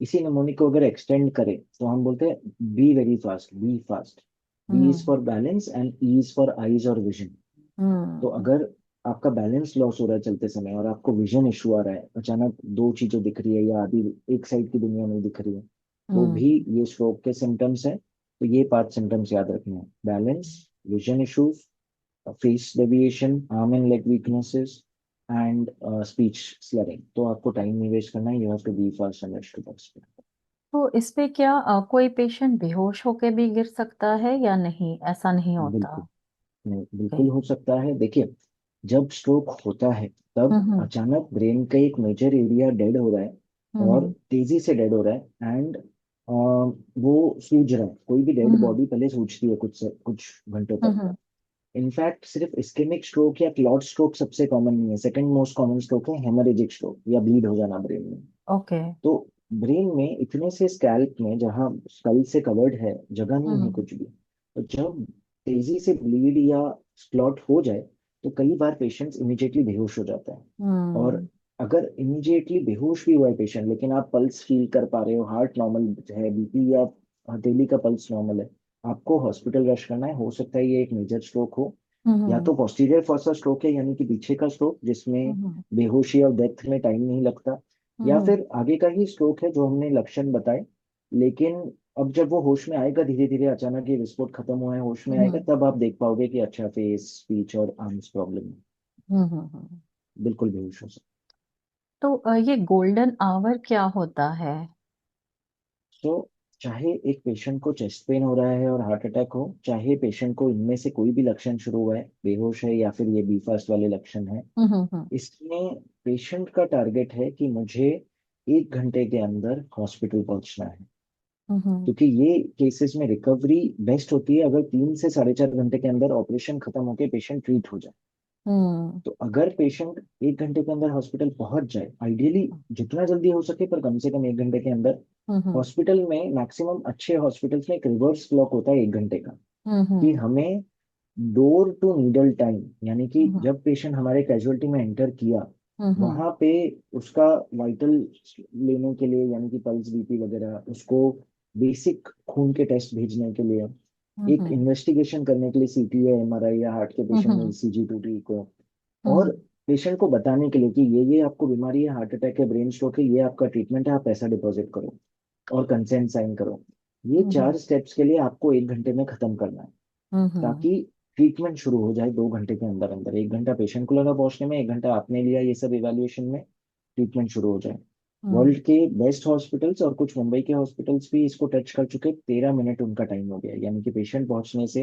इसी नमूने को अगर एक्सटेंड करें तो हम बोलते हैं be very fast, be fast. B is hmm. For balance and E is for eyes और विजन। तो हम्म। अगर आपका बैलेंस लॉस हो रहा है चलते समय और आपको विजन इशू आ रहा है, अचानक दो चीजें दिख रही है या आधी एक साइड की दुनिया नहीं दिख रही है, तो भी हम्म। ये स्ट्रोक के सिम्टम्स है। तो ये 5 सिम्टम्स याद रखने हैं: balance, vision issues, face deviation, arm and leg weaknesses and speech slurring. तो आपको टाइम नहीं वेस्ट करना है, you have to be fast and rush to hospital. तो इसमें क्या कोई पेशेंट बेहोश होके भी गिर सकता है या नहीं, ऐसा नहीं होता? बिल्कुल नहीं, ओके। बिल्कुल हो सकता है। देखिए, जब स्ट्रोक होता है तब हम्म। अचानक ब्रेन का एक मेजर एरिया डेड हो रहा है और हम्म। तेजी से डेड हो रहा है, एंड वो सूज रहा है। कोई भी डेड हम्म। बॉडी पहले सूजती है कुछ घंटों तक। हम्म। इनफैक्ट सिर्फ इस्केमिक स्ट्रोक या क्लॉट स्ट्रोक सबसे कॉमन नहीं है, सेकंड मोस्ट कॉमन स्ट्रोक है हेमरेजिक स्ट्रोक या ब्लीड हो जाना ब्रेन में। ओके। तो ब्रेन में इतने से स्कैल्प में, जहाँ स्कल से कवर्ड है, जगह नहीं है हम्म। कुछ भी। तो जब तेजी से ब्लीड या क्लॉट हो जाए तो कई बार पेशेंट्स इमीडिएटली बेहोश हो जाता है। और हम्म। अगर इमीडिएटली बेहोश भी हुआ है पेशेंट, लेकिन आप पल्स फील कर पा रहे हो, हार्ट नॉर्मल है, बीपी या हथेली का पल्स नॉर्मल है, आपको हॉस्पिटल रश करना है। हो सकता है ये एक मेजर स्ट्रोक हो, या हम्म। तो पोस्टीरियर फॉसा स्ट्रोक है यानी कि पीछे का स्ट्रोक जिसमें हम्म। बेहोशी और डेथ में टाइम नहीं लगता, या हम्म। फिर आगे का ही स्ट्रोक है जो हमने लक्षण बताए। लेकिन अब जब वो होश में आएगा, धीरे धीरे अचानक ये विस्फोट खत्म हुआ है, होश में आएगा, हम्म। तब आप देख पाओगे कि अच्छा फेस, स्पीच और आर्म्स प्रॉब्लम है। हम्म। बिल्कुल बेहोश हो सकता। तो ये गोल्डन आवर क्या होता है? तो चाहे एक पेशेंट को चेस्ट पेन हो रहा है और हार्ट अटैक हो, चाहे पेशेंट को इनमें से कोई भी लक्षण शुरू हुआ है, बेहोश है या फिर ये बी फास्ट वाले लक्षण है, हम्म। इसमें पेशेंट का टारगेट है कि मुझे 1 घंटे के अंदर हॉस्पिटल पहुंचना है। हम्म। क्योंकि ये केसेस में रिकवरी बेस्ट होती है अगर 3 से 4.5 घंटे के अंदर ऑपरेशन खत्म होकर पेशेंट ट्रीट हो जाए। हम्म। तो अगर पेशेंट 1 घंटे के अंदर हॉस्पिटल पहुंच जाए, आइडियली जितना जल्दी हो सके, पर कम से कम 1 घंटे के अंदर हम्म। हॉस्पिटल में, मैक्सिमम अच्छे हॉस्पिटल्स में एक रिवर्स क्लॉक होता है 1 घंटे का, कि हम्म। हमें डोर टू नीडल टाइम, यानी कि हम्म। जब पेशेंट हमारे कैजुअलिटी में एंटर किया, हम्म। वहां पे उसका वाइटल लेने के लिए, यानी कि पल्स, बीपी वगैरह, उसको बेसिक खून के टेस्ट भेजने के लिए, एक हम्म। इन्वेस्टिगेशन करने के लिए सीटी या एमआरआई, या हार्ट के पेशेंट में हम्म। ईसीजी टूटी को, और हम्म। पेशेंट को बताने के लिए कि ये आपको बीमारी है, हार्ट अटैक है, ब्रेन स्ट्रोक है, ये आपका ट्रीटमेंट है, आप पैसा डिपॉजिट करो और कंसेंट साइन करो। ये हम्म। 4 स्टेप्स के लिए आपको 1 घंटे में खत्म करना है, हम्म। ताकि ट्रीटमेंट शुरू हो जाए 2 घंटे के अंदर अंदर। 1 घंटा पेशेंट को लगा पहुंचने में, 1 घंटा आपने लिया ये सब इवैल्यूएशन में, ट्रीटमेंट शुरू हो जाए। वर्ल्ड के बेस्ट हॉस्पिटल्स और कुछ मुंबई के हॉस्पिटल्स भी इसको टच कर चुके, 13 मिनट उनका टाइम हो गया, यानी कि पेशेंट पहुंचने से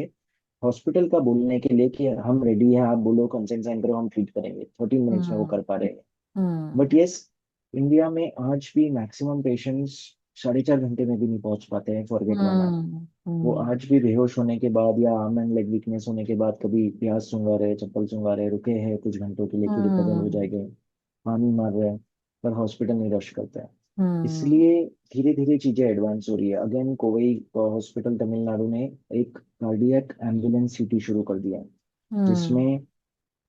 हॉस्पिटल का बोलने के लिए कि हम रेडी हैं, आप बोलो, कंसेंट साइन करो, हम ट्रीट करेंगे, 13 मिनट्स में वो हम्म। कर पा रहे हैं। But hmm. यस, इंडिया में आज भी मैक्सिमम पेशेंट्स 4.5 घंटे में भी नहीं पहुंच पाते हैं, फॉरगेट वन आवर। हम्म। वो हम्म। आज भी बेहोश होने के बाद या आर्म एंड लेग वीकनेस होने के बाद कभी प्याज सूंघा रहे, चप्पल सूंघा रहे, रुके हैं कुछ घंटों के लिए कि रिकवर हो हम्म। जाएंगे, पानी मार रहे हैं, पर हॉस्पिटल नहीं रश करता है। हम्म। इसलिए धीरे धीरे चीजें एडवांस हो रही है। अगेन कोवई हॉस्पिटल तमिलनाडु ने एक कार्डियक एम्बुलेंस सिटी शुरू कर दिया है, हम्म। जिसमें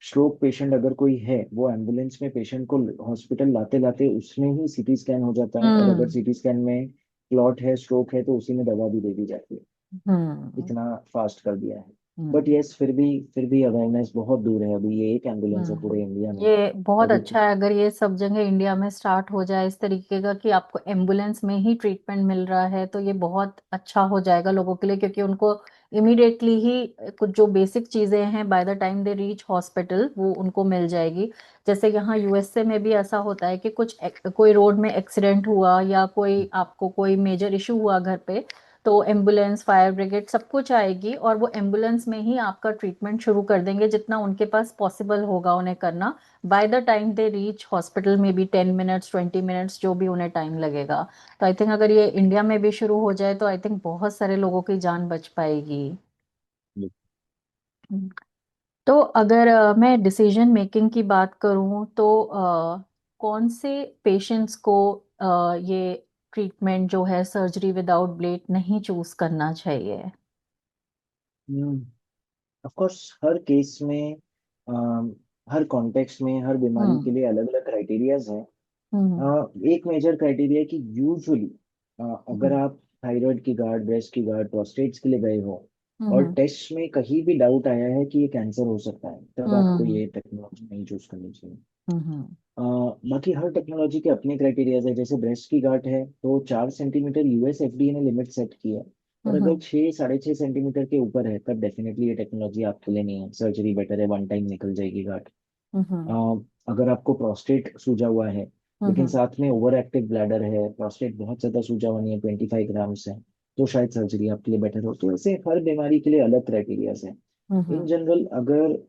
स्ट्रोक पेशेंट अगर कोई है, वो एम्बुलेंस में पेशेंट को हॉस्पिटल लाते लाते उसमें ही सीटी स्कैन हो जाता है, और अगर हम्म। सीटी स्कैन में क्लॉट है, स्ट्रोक है, तो उसी में दवा भी दे दी जाती है। हम्म। इतना फास्ट कर दिया है। But hmm. यस, फिर भी अवेयरनेस बहुत दूर है। अभी ये एक एम्बुलेंस है पूरे इंडिया में। ये बहुत अभी अच्छा है अगर ये सब जगह इंडिया में स्टार्ट हो जाए इस तरीके का कि आपको एम्बुलेंस में ही ट्रीटमेंट मिल रहा है, तो ये बहुत अच्छा हो जाएगा लोगों के लिए, क्योंकि उनको इमिडिएटली ही कुछ जो बेसिक चीजें हैं by the time they reach hospital वो उनको मिल जाएगी। जैसे यहाँ यूएसए में भी ऐसा होता है कि कोई रोड में एक्सीडेंट हुआ या कोई आपको कोई मेजर इशू हुआ घर पे, तो एम्बुलेंस फायर ब्रिगेड सब कुछ आएगी और वो एम्बुलेंस में ही आपका ट्रीटमेंट शुरू कर देंगे जितना उनके पास पॉसिबल होगा उन्हें करना। By the time they reach hospital में भी 10 मिनट्स 20 मिनट्स जो भी उन्हें टाइम लगेगा। तो आई थिंक अगर ये इंडिया में भी शुरू हो जाए तो आई थिंक बहुत सारे लोगों की जान बच पाएगी। हम्म। तो अगर मैं डिसीजन मेकिंग की बात करूं तो कौन से पेशेंट्स को ये ट्रीटमेंट जो है सर्जरी विदाउट ब्लेड नहीं चूज करना चाहिए? ऑफ कोर्स हर केस में, अम, हर कॉन्टेक्स्ट में, हर बीमारी के हम्म। लिए अलग अलग क्राइटेरियाज हैं। हम्म। एक मेजर क्राइटेरिया है कि यूजुअली अगर हम्म। आप थायराइड की गार्ड, ब्रेस्ट की गार्ड, प्रोस्टेट्स के लिए गए हो और हम्म। टेस्ट में कहीं भी डाउट आया है कि ये कैंसर हो सकता है, तब आपको हम्म। ये टेक्नोलॉजी नहीं चूज करनी चाहिए। हम्म। बाकी हर टेक्नोलॉजी के अपने क्राइटेरियाज है। जैसे ब्रेस्ट की गांठ है तो 4 सेंटीमीटर यूएस एफडीए ने लिमिट सेट की है। और अगर हम्म। 6 साढ़े 6 सेंटीमीटर के ऊपर है, तब डेफिनेटली ये टेक्नोलॉजी आपके लिए नहीं है। सर्जरी बेटर है, वन टाइम निकल जाएगी गांठ। हम्म। अगर आपको प्रोस्टेट सूजा हुआ है, लेकिन हम्म। साथ में ओवर एक्टिव ब्लैडर है, प्रोस्टेट बहुत ज्यादा सूजा हुआ नहीं है, 25 ग्राम्स है, तो शायद सर्जरी आपके लिए बेटर हो। तो ऐसे हर बीमारी के लिए अलग क्राइटेरियाज है। इन हम्म। जनरल अगर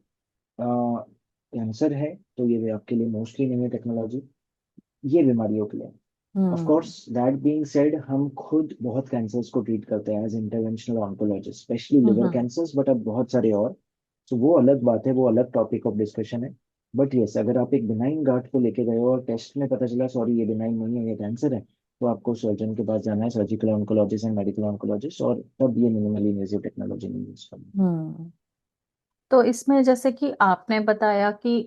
कैंसर है तो ये आपके लिए मोस्टली नहीं है टेक्नोलॉजी, ये बीमारियों के लिए। Of hmm. Course that being said, हम खुद बहुत कैंसर्स को ट्रीट करते हैं as interventional oncologist, specially liver hmm. Cancers, but अब बहुत सारे और। तो वो अलग बात है, वो अलग टॉपिक ऑफ डिस्कशन है। बट यस, अगर आप एक बिनाइन गांठ को लेके गए हो और टेस्ट में पता चला सॉरी ये बिनाइन नहीं है, ये कैंसर है, तो आपको सर्जन के पास जाना है, surgical oncologist and medical oncologist, और तब ये मिनिमली इन्वेसिव टेक्नोलॉजी नहीं यूज करनी। हम्म। तो इसमें जैसे कि आपने बताया कि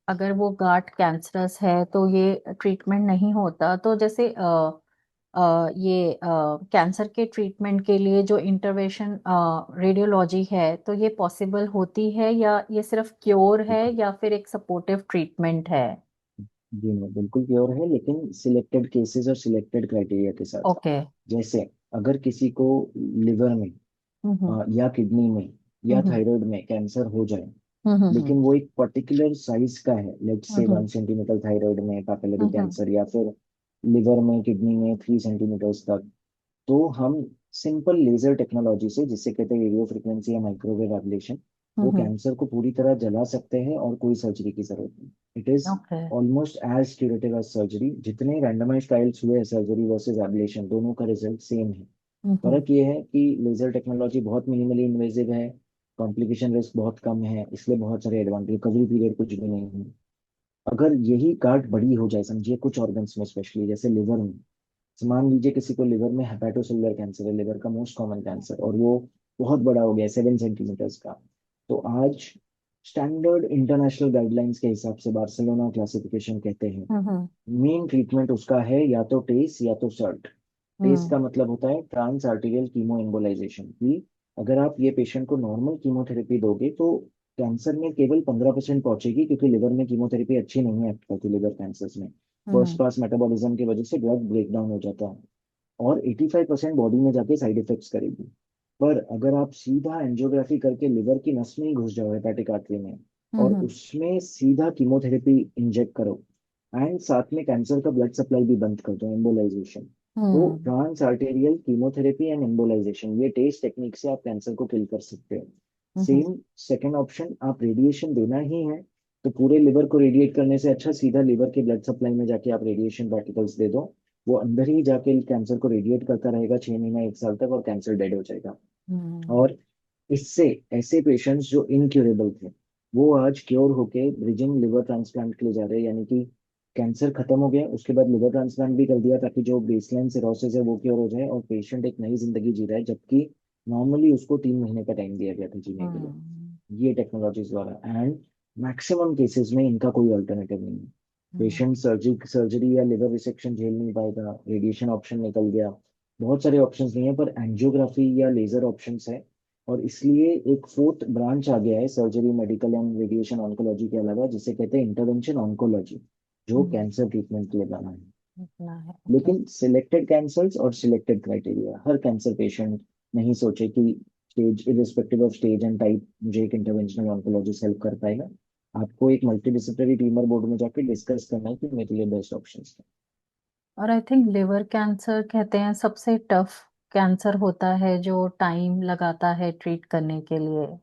अगर वो गांठ कैंसरस है तो ये ट्रीटमेंट नहीं होता, तो जैसे ये कैंसर के ट्रीटमेंट के लिए जो इंटरवेंशन रेडियोलॉजी है तो ये पॉसिबल होती है या ये सिर्फ क्योर है बिल्कुल। या फिर एक सपोर्टिव ट्रीटमेंट है? जी नहीं, बिल्कुल प्योर है, लेकिन सिलेक्टेड केसेस और सिलेक्टेड क्राइटेरिया के साथ। ओके। जैसे अगर किसी को लिवर में हम्म। या किडनी में या हम्म। थायराइड में कैंसर हो जाए, हम्म। हम्म। लेकिन वो एक पर्टिकुलर साइज का है, let's say hmm. 1 centimetre thyroid में पैपिलरी हम्म। कैंसर, या फिर लिवर में, किडनी में 3 सेंटीमीटर तक, तो हम सिंपल लेजर टेक्नोलॉजी से, जिसे कहते हैं रेडियो फ्रिक्वेंसी या माइक्रोवेव एब्लेशन, वो हम्म। कैंसर को पूरी तरह जला सकते हैं और कोई सर्जरी की जरूरत नहीं। It is okay. Almost as curative as surgery. जितने रैंडमाइज ट्रायल्स हुए सर्जरी वर्सेस एब्लेशन, दोनों का रिजल्ट सेम है। हम्म। फर्क ये है कि लेजर टेक्नोलॉजी बहुत मिनिमली इन्वेजिव है, कॉम्प्लिकेशन रिस्क बहुत कम है, इसलिए बहुत सारे एडवांटेज, रिकवरी पीरियड कुछ भी नहीं है। अगर यही गांठ बड़ी हो जाए, समझिए कुछ ऑर्गन्स में, स्पेशली जैसे लिवर में, तो मान लीजिए किसी को लिवर में हेपेटोसेलुलर कैंसर है, लिवर का मोस्ट कॉमन कैंसर, और वो बहुत बड़ा हो गया 7 सेंटीमीटर्स का, तो आज स्टैंडर्ड इंटरनेशनल गाइडलाइंस के हिसाब से, बार्सिलोना क्लासिफिकेशन कहते हैं, हम्म। मेन ट्रीटमेंट उसका है या तो टेस या तो सर्ट। टेस हम्म। का मतलब होता है ट्रांस आर्टीरियल कीमो एम्बोलाइजेशन, कि अगर आप ये पेशेंट को नॉर्मल कीमोथेरेपी दोगे तो कैंसर में केवल 15% पहुंचेगी, क्योंकि लिवर में कीमोथेरेपी अच्छी नहीं है एक्ट करती लिवर कैंसर्स में। फर्स्ट हम्म। पास मेटाबॉलिज्म की वजह से ड्रग ब्रेक डाउन हो जाता है, और 85% बॉडी में जाके साइड इफेक्ट्स करेगी। पर अगर आप सीधा एंजियोग्राफी करके लिवर की नस में ही घुस जाओ, हेपेटिक आर्टरी में, और हम्म। उसमें सीधा कीमोथेरेपी इंजेक्ट करो, एंड साथ में कैंसर का ब्लड सप्लाई भी बंद कर दो, एम्बोलाइजेशन, तो hmm. Trans arterial chemotherapy and embolisation, ये टेस्ट टेक्निक से आप कैंसर को किल कर सकते हो। हम्म। सेम सेकेंड ऑप्शन, आप रेडिएशन देना ही है, तो पूरे लिवर को रेडिएट करने से अच्छा सीधा लिवर के ब्लड सप्लाई में जाके आप रेडिएशन पार्टिकल्स दे दो। वो अंदर ही जाके कैंसर को रेडिएट करता रहेगा 6 महीना 1 साल तक, और कैंसर डेड हो जाएगा। हम्म। और इससे ऐसे पेशेंट्स जो इनक्यूरेबल थे, वो आज क्योर होके ब्रिजिंग लिवर ट्रांसप्लांट के लिए जा रहे हैं, यानी कि कैंसर खत्म हो गया, उसके बाद लिवर ट्रांसप्लांट भी कर दिया, ताकि जो बेसलाइन सिरोसिस है वो क्योर हो जाए, और पेशेंट एक नई जिंदगी जी रहा है, जबकि नॉर्मली उसको 3 महीने का टाइम दिया गया था जीने के लिए, हम्म। ये टेक्नोलॉजीज द्वारा। एंड मैक्सिमम केसेस में इनका कोई अल्टरनेटिव नहीं है। हम्म, पेशेंट सर्जरी या लिवर रिसेक्शन झेल नहीं पाएगा, रेडिएशन ऑप्शन निकल गया, बहुत सारे ऑप्शंस नहीं है, पर एंजियोग्राफी या लेजर ऑप्शंस है। और इसलिए एक फोर्थ ब्रांच आ गया है surgery, medical and radiation oncology के अलावा, जिसे कहते हैं इंटरवेंशन ऑन्कोलॉजी, जो हम्म, कैंसर ट्रीटमेंट के लिए बना है। इतना है, ओके। लेकिन सिलेक्टेड कैंसर्स और सिलेक्टेड क्राइटेरिया, हर कैंसर पेशेंट नहीं सोचे कि stage, irrespective of stage and type, मुझे एक इंटरवेंशनल ऑन्कोलॉजिस्ट हेल्प कर पाएगा। आपको एक मल्टीडिसिप्लिनरी ट्यूमर बोर्ड में जाकर डिस्कस करना है कि मेरे लिए बेस्ट ऑप्शन क्या और आई थिंक लिवर कैंसर कहते हैं सबसे टफ कैंसर होता है जो टाइम लगाता है ट्रीट करने के लिए। है।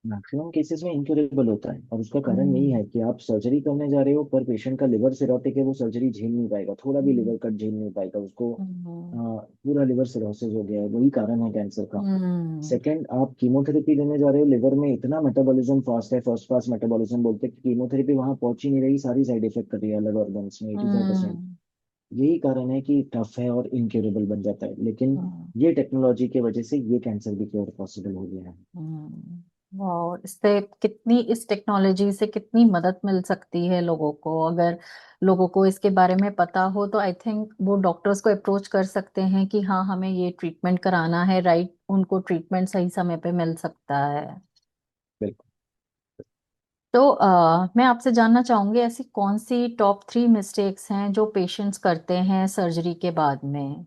मैक्सिमम केसेस में इनक्योरेबल होता है, और उसका कारण यही हम्म, है कि आप सर्जरी करने जा रहे हो, पर पेशेंट का लिवर सिरोटिक है, वो सर्जरी झेल नहीं पाएगा, थोड़ा भी हम्म, लिवर कट झेल नहीं पाएगा उसको। हम्म, पूरा लिवर सिरोसिस हो गया है, वही कारण है कैंसर का। हम्म, सेकंड, आप कीमोथेरेपी देने जा रहे हो, लिवर में इतना मेटाबॉलिज्म फास्ट है, फर्स्ट पास मेटाबॉलिज्म बोलते हैं, कि कीमोथेरेपी वहां पहुंच ही नहीं रही, सारी साइड इफेक्ट कर रही है अलग ऑर्गन्स में 85%। हम्म, यही कारण है कि टफ है और इनक्योरेबल बन जाता है, लेकिन हम्म, ये टेक्नोलॉजी की वजह से ये कैंसर भी क्योर पॉसिबल हो गया है। और इससे कितनी, इस टेक्नोलॉजी से कितनी मदद मिल सकती है लोगों को, अगर लोगों को इसके बारे में पता हो तो आई थिंक वो डॉक्टर्स को अप्रोच कर सकते हैं कि हाँ हमें ये ट्रीटमेंट कराना है, राइट, उनको ट्रीटमेंट सही समय पे मिल सकता है। बिल्कुल। तो मैं आपसे जानना चाहूंगी ऐसी कौन सी टॉप 3 मिस्टेक्स हैं जो पेशेंट्स करते हैं सर्जरी के बाद में।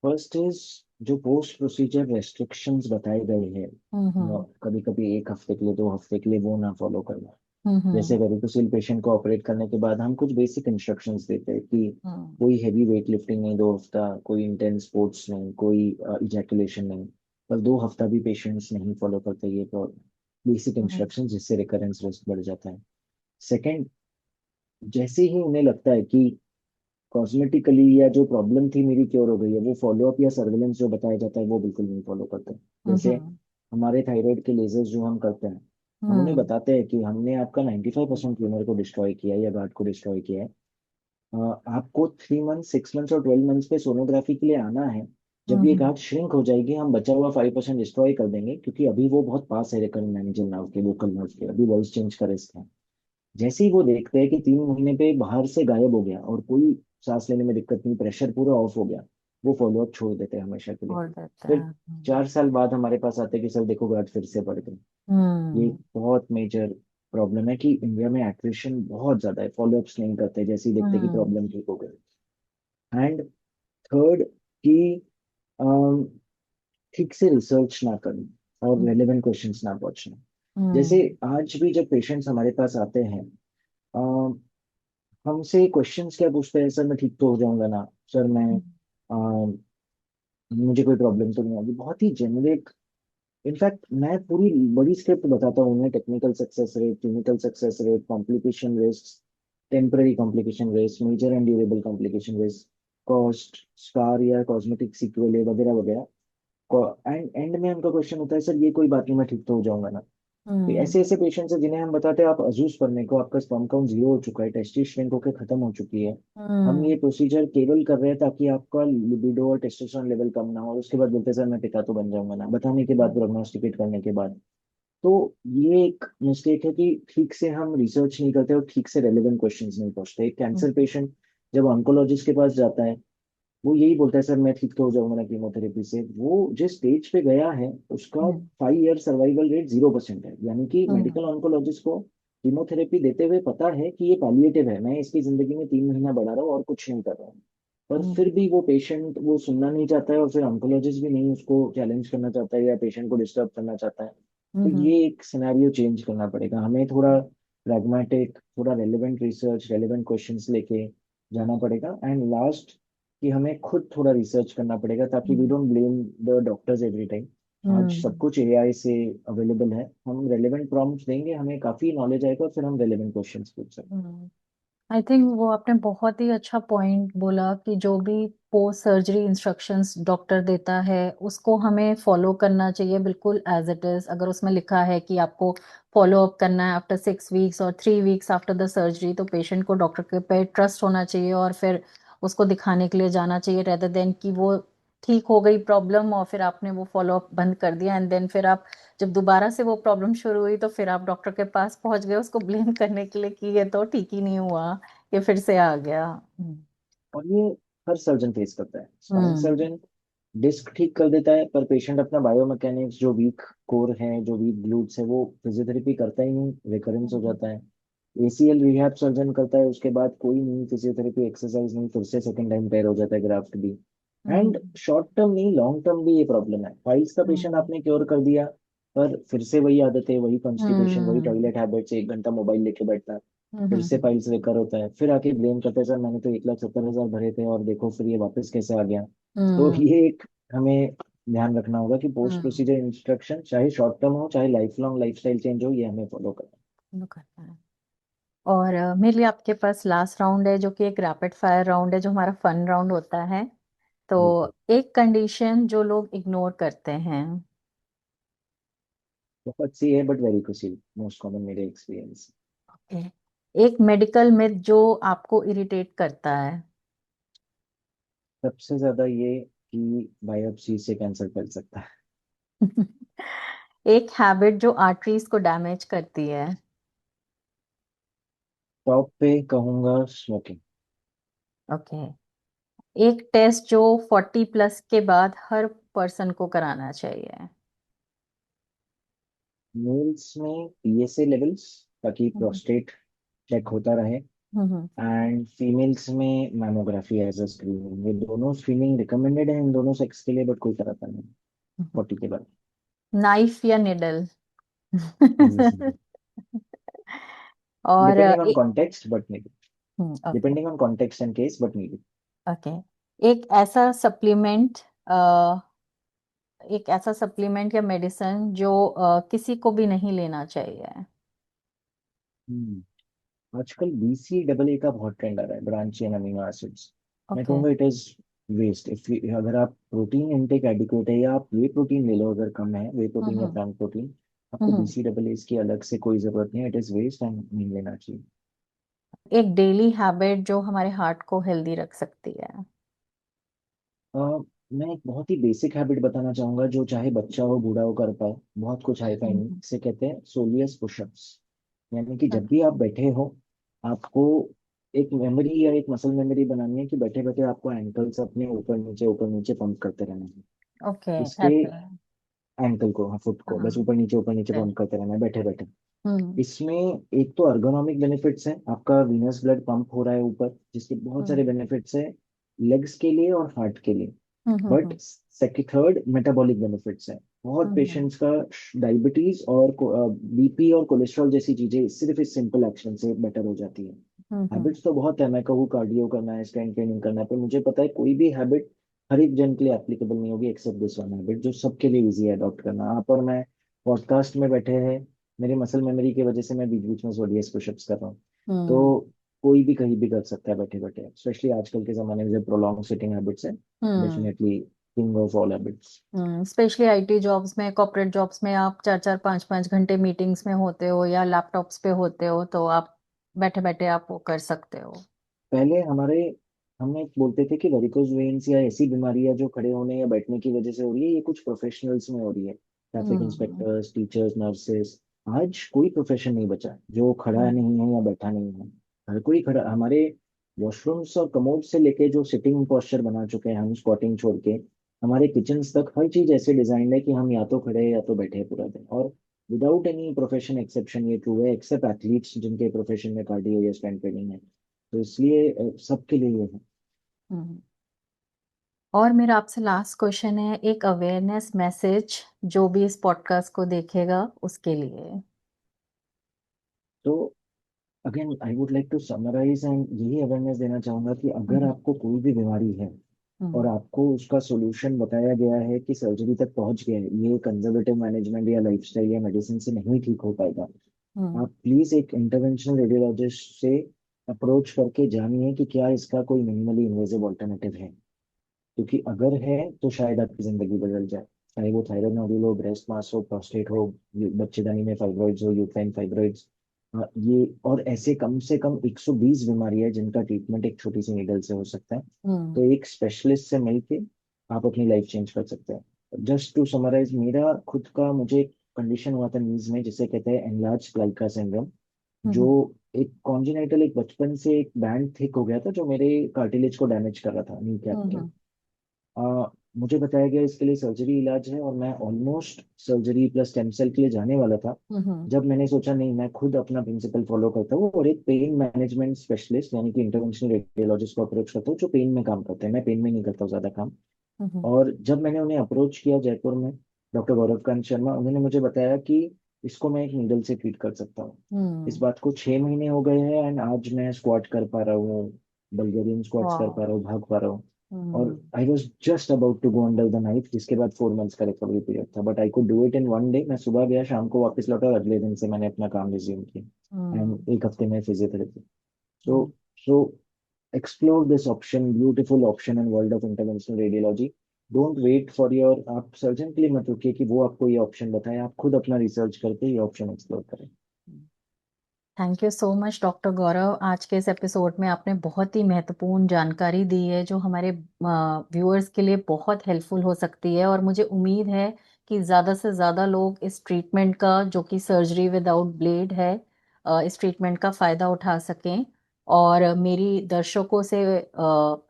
फर्स्ट इज, जो पोस्ट प्रोसीजर रेस्ट्रिक्शंस बताए गए हैं, हम्म, कभी कभी एक हफ्ते के लिए, 2 हफ्ते के लिए, वो ना फॉलो करना। हम्म, जैसे हम्म, वेरिकोसिल पेशेंट को ऑपरेट करने के बाद हम कुछ बेसिक इंस्ट्रक्शंस देते हैं कि हम्म, कोई हैवी वेट लिफ्टिंग नहीं 2 हफ्ता, कोई इंटेंस स्पोर्ट्स नहीं, कोई इजैकुलेशन नहीं। पर 2 हफ्ता भी पेशेंट्स नहीं फॉलो करते ये तो बेसिक हम्म, इंस्ट्रक्शन, जिससे रिकरेंस रिस्क बढ़ जाता है। सेकंड, जैसे ही उन्हें लगता है कि कॉस्मेटिकली या जो प्रॉब्लम थी मेरी क्योर हो गई है, वो फॉलोअप या सर्वेलेंस जो बताया जाता है वो बिल्कुल नहीं फॉलो करते। जैसे हम्म, हमारे थायराइड के लेजर्स जो हम करते हैं, हम उन्हें हम्म, बताते हैं कि हमने आपका 95% ट्यूमर को डिस्ट्रॉय किया है या गार्ड को डिस्ट्रॉय किया है। आपको 3 मंथ, 6 मंथ्स और 12 मंथ्स पे सोनोग्राफी के लिए आना है। जब ये हम्म, गांठ श्रिंक हो जाएगी, हम बचा हुआ 5% डिस्ट्रॉय कर देंगे, क्योंकि अभी वो बहुत पास है रिकरेंट मैनेजर नर्व के, लोकल नर्व के, अभी वॉइस चेंज का रिस्क है। जैसे ही वो देखते हैं कि 3 महीने पे बाहर से गायब हो गया और कोई सांस लेने में दिक्कत नहीं, प्रेशर पूरा ऑफ हो गया, वो फॉलोअप छोड़ देते हैं हमेशा के लिए। और देता फिर है। 4 साल बाद हमारे पास आते हैं कि सर देखो गांठ फिर से बढ़ गई। ये हम्म, एक बहुत मेजर प्रॉब्लम है कि इंडिया में एट्रिशन बहुत ज्यादा है, फॉलोअप्स नहीं करते, जैसे ही देखते कि हम्म, प्रॉब्लम ठीक हो गई। एंड थर्ड, कि अम, ठीक से रिसर्च ना करना और हम्म, रेलेवेंट क्वेश्चंस ना पूछना। जैसे हम्म, आज भी जब पेशेंट्स हमारे पास आते हैं, हमसे क्वेश्चंस क्या पूछते हैं, सर मैं ठीक तो हो जाऊंगा ना, सर मैं मुझे कोई प्रॉब्लम तो नहीं होगी, बहुत ही जेनरिक। इनफैक्ट मैं पूरी बड़ी स्क्रिप्ट बताता हूँ उन्हें, technical success rate, clinical success rate, complication risk, temporary complication risk, major and durable complication risk, cost, scar या कॉस्मेटिक सीक्वेल वगैरह वगैरह। एंड एंड में उनका क्वेश्चन होता है, सर ये कोई बात नहीं, मैं ठीक तो हो जाऊंगा ना। तो हम्म, ऐसे ऐसे पेशेंट्स हैं जिन्हें हम बताते हैं आप अजूस पढ़ने को, आपका स्पर्म काउंट 0 हो चुका है, टेस्टिस श्रिंक होकर खत्म हो चुकी है, हम हम्म, ये प्रोसीजर केवल कर रहे हैं ताकि आपका लिबिडो और टेस्टोस्टेरोन लेवल कम ना हो, और उसके बाद बोलते हैं सर मैं पिता तो बन जाऊंगा ना, बताने के बाद, प्रोग्नोस्टिकेट करने के बाद। तो ये एक मिस्टेक है कि ठीक से हम रिसर्च नहीं करते और ठीक से रेलेवेंट क्वेश्चंस नहीं पूछते। एक कैंसर हम्म, पेशेंट जब ऑन्कोलॉजिस्ट के पास जाता है, वो यही बोलता है, सर मैं ठीक तो हो जाऊंगा ना कीमोथेरेपी से। वो जिस स्टेज पे गया है उसका हम्म, 5 ईयर सर्वाइवल रेट 0% है, यानी कि हम्म, मेडिकल ऑन्कोलॉजिस्ट को कीमोथेरेपी देते हुए पता है कि ये पैलिएटिव है, मैं इसकी जिंदगी में 3 महीना बढ़ा रहा हूँ और कुछ नहीं कर रहा हूँ। पर हम्म, फिर भी वो पेशेंट वो सुनना नहीं चाहता है, और फिर ऑन्कोलॉजिस्ट भी नहीं उसको चैलेंज करना चाहता है या पेशेंट को डिस्टर्ब करना चाहता है। तो ये हम्म, एक सिनेरियो चेंज करना पड़ेगा हमें, थोड़ा प्रैग्मेटिक, थोड़ा रेलेवेंट रिसर्च, रेलेवेंट क्वेश्चंस लेके जाना पड़ेगा। एंड लास्ट, कि हमें खुद थोड़ा रिसर्च करना पड़ेगा, ताकि we hmm, don't blame the doctors every time. आज सब हम्म, कुछ एआई से अवेलेबल है, हम रेलेवेंट प्रॉम्प्ट्स देंगे, हमें काफी नॉलेज आएगा, और फिर हम रेलेवेंट क्वेश्चंस पूछ सकते हम्म। आई थिंक वो आपने बहुत ही अच्छा पॉइंट बोला कि जो भी पोस्ट सर्जरी इंस्ट्रक्शंस डॉक्टर देता है उसको हमें फॉलो करना चाहिए बिल्कुल एज इट इज। अगर उसमें लिखा है कि आपको फॉलो अप करना है आफ्टर 6 वीक्स और 3 वीक्स आफ्टर द सर्जरी, तो पेशेंट को डॉक्टर के पे ट्रस्ट होना चाहिए और फिर उसको दिखाने के लिए जाना चाहिए, रेदर देन कि वो ठीक हो गई प्रॉब्लम और फिर आपने वो फॉलो अप बंद कर दिया, एंड देन फिर आप जब दोबारा से वो प्रॉब्लम शुरू हुई तो फिर आप डॉक्टर के पास पहुंच गए उसको ब्लेम करने के लिए कि ये तो ठीक ही नहीं हुआ, ये फिर से आ गया। और ये हर सर्जन फेस करता है। स्पाइन हम्म। सर्जन डिस्क ठीक कर देता है, पर पेशेंट अपना बायोमैकेनिक्स, जो वीक कोर है, जो वीक ग्लूट्स है, वो फिजियोथेरेपी करता ही नहीं, रिकरेंस हो हम्म। जाता है। एसीएल रिहैब सर्जन करता है, उसके बाद कोई नहीं, फिजियोथेरेपी एक्सरसाइज नहीं, फिर से सेकंड टाइम टेयर हो जाता है ग्राफ्ट भी। हम्म। एंड शॉर्ट टर्म नहीं, लॉन्ग टर्म भी ये प्रॉब्लम है। फाइल्स का पेशेंट हम्म। आपने क्योर कर दिया, पर फिर से वही आदतें, वही कॉन्स्टिपेशन, वही हम्म। टॉयलेट हैबिट्स, 1 घंटा मोबाइल लेके बैठता है, फिर से हम्म। फाइल्स रिकर होता है, फिर आके ब्लेम करते हैं, सर मैंने तो 1,70,000 भरे थे और देखो फिर ये वापस कैसे आ गया। तो हम्म। ये एक हमें ध्यान रखना होगा कि पोस्ट हम्म। प्रोसीजर इंस्ट्रक्शन चाहे शॉर्ट टर्म हो चाहे लाइफ लॉन्ग लाइफस्टाइल चेंज हो, ये हमें फॉलो करना वो करना है। और मेरे लिए आपके पास लास्ट राउंड है जो कि एक रैपिड फायर राउंड है, जो हमारा फन राउंड होता है। तो है। एक कंडीशन जो लोग इग्नोर करते हैं। बहुत सी है बट वेरी खुशी, मोस्ट कॉमन मेरे एक्सपीरियंस। ओके। एक मेडिकल मिथ जो आपको इरिटेट करता है। सबसे ज्यादा ये कि बायोप्सी से कैंसर फैल सकता है। एक हैबिट जो आर्टरीज को डैमेज करती है। टॉप पे कहूंगा स्मोकिंग। ओके। एक टेस्ट जो 40+ के बाद हर पर्सन को कराना चाहिए। मेल्स में पीएसए लेवल्स, ताकि हम्म। प्रोस्टेट चेक होता रहे। हम्म। एंड फीमेल्स में मैमोग्राफी एज अ स्क्रीनिंग, ये दोनों स्क्रीनिंग रिकमेंडेड है इन दोनों सेक्स के लिए, बट कोई कराता नहीं 40 के बाद। नाइफ या निडल। और depending on context but need, okay. Depending on context and case but need. Okay. एक ऐसा सप्लीमेंट एक ऐसा सप्लीमेंट या मेडिसिन जो किसी को भी नहीं लेना चाहिए। आजकल बीसी डबल ए का बहुत ट्रेंड आ रहा है, ब्रांची एंड अमीनो एसिड्स। मैं ओके। कहूँगा इट इज वेस्ट। इफ अगर आप प्रोटीन इनटेक एडिक्वेट है, या आप वे प्रोटीन ले लो अगर कम है, वे प्रोटीन या हम्म। प्लांट प्रोटीन, आपको हम्म। बीसी डबल ए की अलग से कोई जरूरत नहीं है। इट इज वेस्ट एंड नहीं लेना चाहिए। एक डेली हैबिट जो हमारे हार्ट को हेल्दी रख सकती है। अ, मैं एक बहुत ही बेसिक हैबिट बताना चाहूंगा, जो चाहे बच्चा हो बूढ़ा हो कर पाए, बहुत कुछ हाई फाई नहीं। हम्म। इसे कहते हैं सोलियस पुशअप्स। यानी कि जब ओके। भी आप बैठे हो, आपको एक मेमोरी या एक मसल मेमोरी बनानी है कि बैठे बैठे आपको एंकल्स अपने ऊपर नीचे पंप करते रहना है। ओके। इसके हैप्पी। एंकल को, हाँ, फुट को बस हाँ। ऊपर नीचे पंप करते रहना है बैठे बैठे। हम्म। इसमें एक तो अर्गोनॉमिक बेनिफिट्स है, आपका वीनस ब्लड पंप हो रहा है ऊपर, जिसके बहुत हम्म। सारे बेनिफिट्स है लेग्स के लिए और हार्ट के लिए। Hmm. But second third metabolic benefits है। बहुत हम्म। पेशेंट्स का डायबिटीज और बीपी और कोलेस्ट्रॉल जैसी चीजें सिर्फ इस सिंपल एक्शन से बेटर हो जाती है। हम्म। हैबिट्स तो बहुत है, मैं कहूँ कार्डियो करना है, स्ट्रेंथ ट्रेनिंग करना है, पर मुझे पता है कोई भी हैबिट हर एक जन के लिए एप्लीकेबल नहीं होगी, एक्सेप्ट दिस वन हैबिट जो सबके लिए इजी है अडॉप्ट करना। आप और मैं पॉडकास्ट में बैठे हैं, मेरी मसल मेमोरी की वजह से मैं बीच बीच में सोलियस पुशअप्स कर रहा हूँ। हम्म। तो कोई भी कहीं भी कर सकता है बैठे बैठे, स्पेशली आजकल के जमाने में जब प्रोलॉन्ग सिटिंग हैबिट्स है। Hmm. Definitely king of all habits. Specially IT jobs में, कॉर्पोरेट जॉब्स में आप 4-4 5-5 घंटे मीटिंग्स में होते हो या लैपटॉप्स पे होते हो, तो आप बैठे बैठे आप वो कर सकते हो। पहले हमें बोलते थे कि वेरिकोज वेन्स या ऐसी बीमारियां जो खड़े होने या बैठने की वजह से हो रही है, ये कुछ प्रोफेशनल्स में हो रही है, traffic hmm. Inspectors, teachers, nurses. आज कोई प्रोफेशन नहीं बचा जो खड़ा हम्म। नहीं है या बैठा नहीं है। हर कोई खड़ा। हमारे वॉशरूम्स और कमोड से लेके जो सिटिंग पोस्चर बना चुके हैं हम स्क्वाटिंग छोड़ के, हमारे किचन तक हर चीज ऐसे डिजाइन है कि हम या तो खड़े हैं या तो बैठे हैं पूरा दिन। और विदाउट एनी प्रोफेशन एक्सेप्शन ये ट्रू है, एक्सेप्ट एथलीट्स जिनके प्रोफेशन में कार्डियो या स्ट्रेंथ ट्रेनिंग है। तो इसलिए सबके लिए ये है। हम्म। और मेरा आपसे लास्ट क्वेश्चन है, एक अवेयरनेस मैसेज जो भी इस पॉडकास्ट को देखेगा उसके लिए। तो again I would like to summarize and यही अवेयरनेस देना चाहूंगा कि अगर हम्म। आपको कोई भी बीमारी है और हम्म। आपको उसका सोल्यूशन बताया गया है कि सर्जरी तक पहुंच गया है, ये कंजर्वेटिव मैनेजमेंट या लाइफस्टाइल या मेडिसिन से नहीं ठीक हो पाएगा, हम्म। आप प्लीज एक इंटरवेंशनल रेडियोलॉजिस्ट से अप्रोच करके जानिए कि क्या इसका कोई मिनिमली इन्वेजिव ऑल्टरनेटिव है। क्योंकि अगर है तो शायद आपकी जिंदगी बदल जाए, चाहे वो थायराइड नोडुल हो, ब्रेस्ट मास हो, प्रोस्टेट हो, बच्चेदानी में फाइब्रॉइड्स हो, यूट्राइन फाइब्रॉइड्स। ये और ऐसे कम से कम 120 बीमारी है जिनका ट्रीटमेंट एक छोटी सी नीडल से हो सकता है। हम्म। तो एक स्पेशलिस्ट से मिलके आप अपनी लाइफ चेंज कर सकते हैं। जस्ट टू समराइज, मेरा खुद का मुझे कंडीशन हुआ था नीज में, जिसे कहते हैं एनलार्ज प्लाइका सिंड्रोम, जो हम्म एक कॉन्जेनाइटल, एक बचपन से एक बैंड थिक हो गया था जो मेरे कार्टिलेज को डैमेज कर रहा था नी कैप के। हम्म मुझे बताया गया इसके लिए सर्जरी इलाज है, और मैं almost surgery plus stem cell के लिए जाने वाला था। हम्म जब मैंने सोचा नहीं, मैं खुद अपना प्रिंसिपल फॉलो करता हूँ और एक पेन मैनेजमेंट स्पेशलिस्ट यानी कि इंटरवेंशनल रेडियोलॉजिस्ट को अप्रोच करता हूँ जो पेन में काम करते हैं। मैं पेन में नहीं करता हूँ ज्यादा काम। हम्म और जब मैंने उन्हें अप्रोच किया जयपुर में, डॉक्टर गौरव कांत शर्मा, उन्होंने मुझे बताया कि इसको मैं एक नीडल से ट्रीट कर सकता हूँ। इस हम्म बात को 6 महीने हो गए हैं, एंड आज मैं स्क्वाट कर पा रहा हूँ, बल्गेरियन स्क्वाट्स कर पा वाह। रहा हूँ, भाग पा रहा हूँ। और hmm I was just about to go under the knife, जिसके बाद 4 मंथ्स का रिकवरी पीरियड था, but I could do it in one day. मैं सुबह गया, शाम को वापस लौटा, और अगले दिन से मैंने अपना काम रिज्यूम किया, हम्म एंड एक हफ्ते में physiotherapy. So hmm. So explore this option, beautiful option in world of interventional radiology. Don't wait for your, आप सर्जन के लिए मत रुकिए कि वो आपको ये ऑप्शन बताए, आप खुद अपना रिसर्च करके ये ऑप्शन एक्सप्लोर करें। Thank you so much doctor Gaurav. आज के इस एपिसोड में आपने बहुत ही महत्वपूर्ण जानकारी दी है जो हमारे व्यूअर्स के लिए बहुत हेल्पफुल हो सकती है, और मुझे उम्मीद है कि ज़्यादा से ज़्यादा लोग इस ट्रीटमेंट का, जो कि सर्जरी विदाउट ब्लेड है, इस ट्रीटमेंट का फ़ायदा उठा सकें। और मेरी दर्शकों से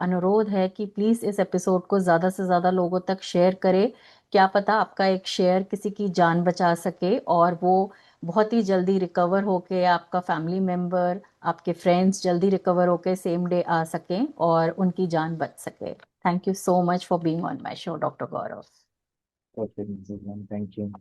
अनुरोध है कि प्लीज़ इस एपिसोड को ज़्यादा से ज़्यादा लोगों तक शेयर करें। क्या पता आपका एक शेयर किसी की जान बचा सके और वो बहुत ही जल्दी रिकवर होके, आपका फैमिली मेंबर, आपके फ्रेंड्स जल्दी रिकवर होके सेम डे आ सकें और उनकी जान बच सके। Thank you so much for being on my show doctor Gaurav. Okay, thank you.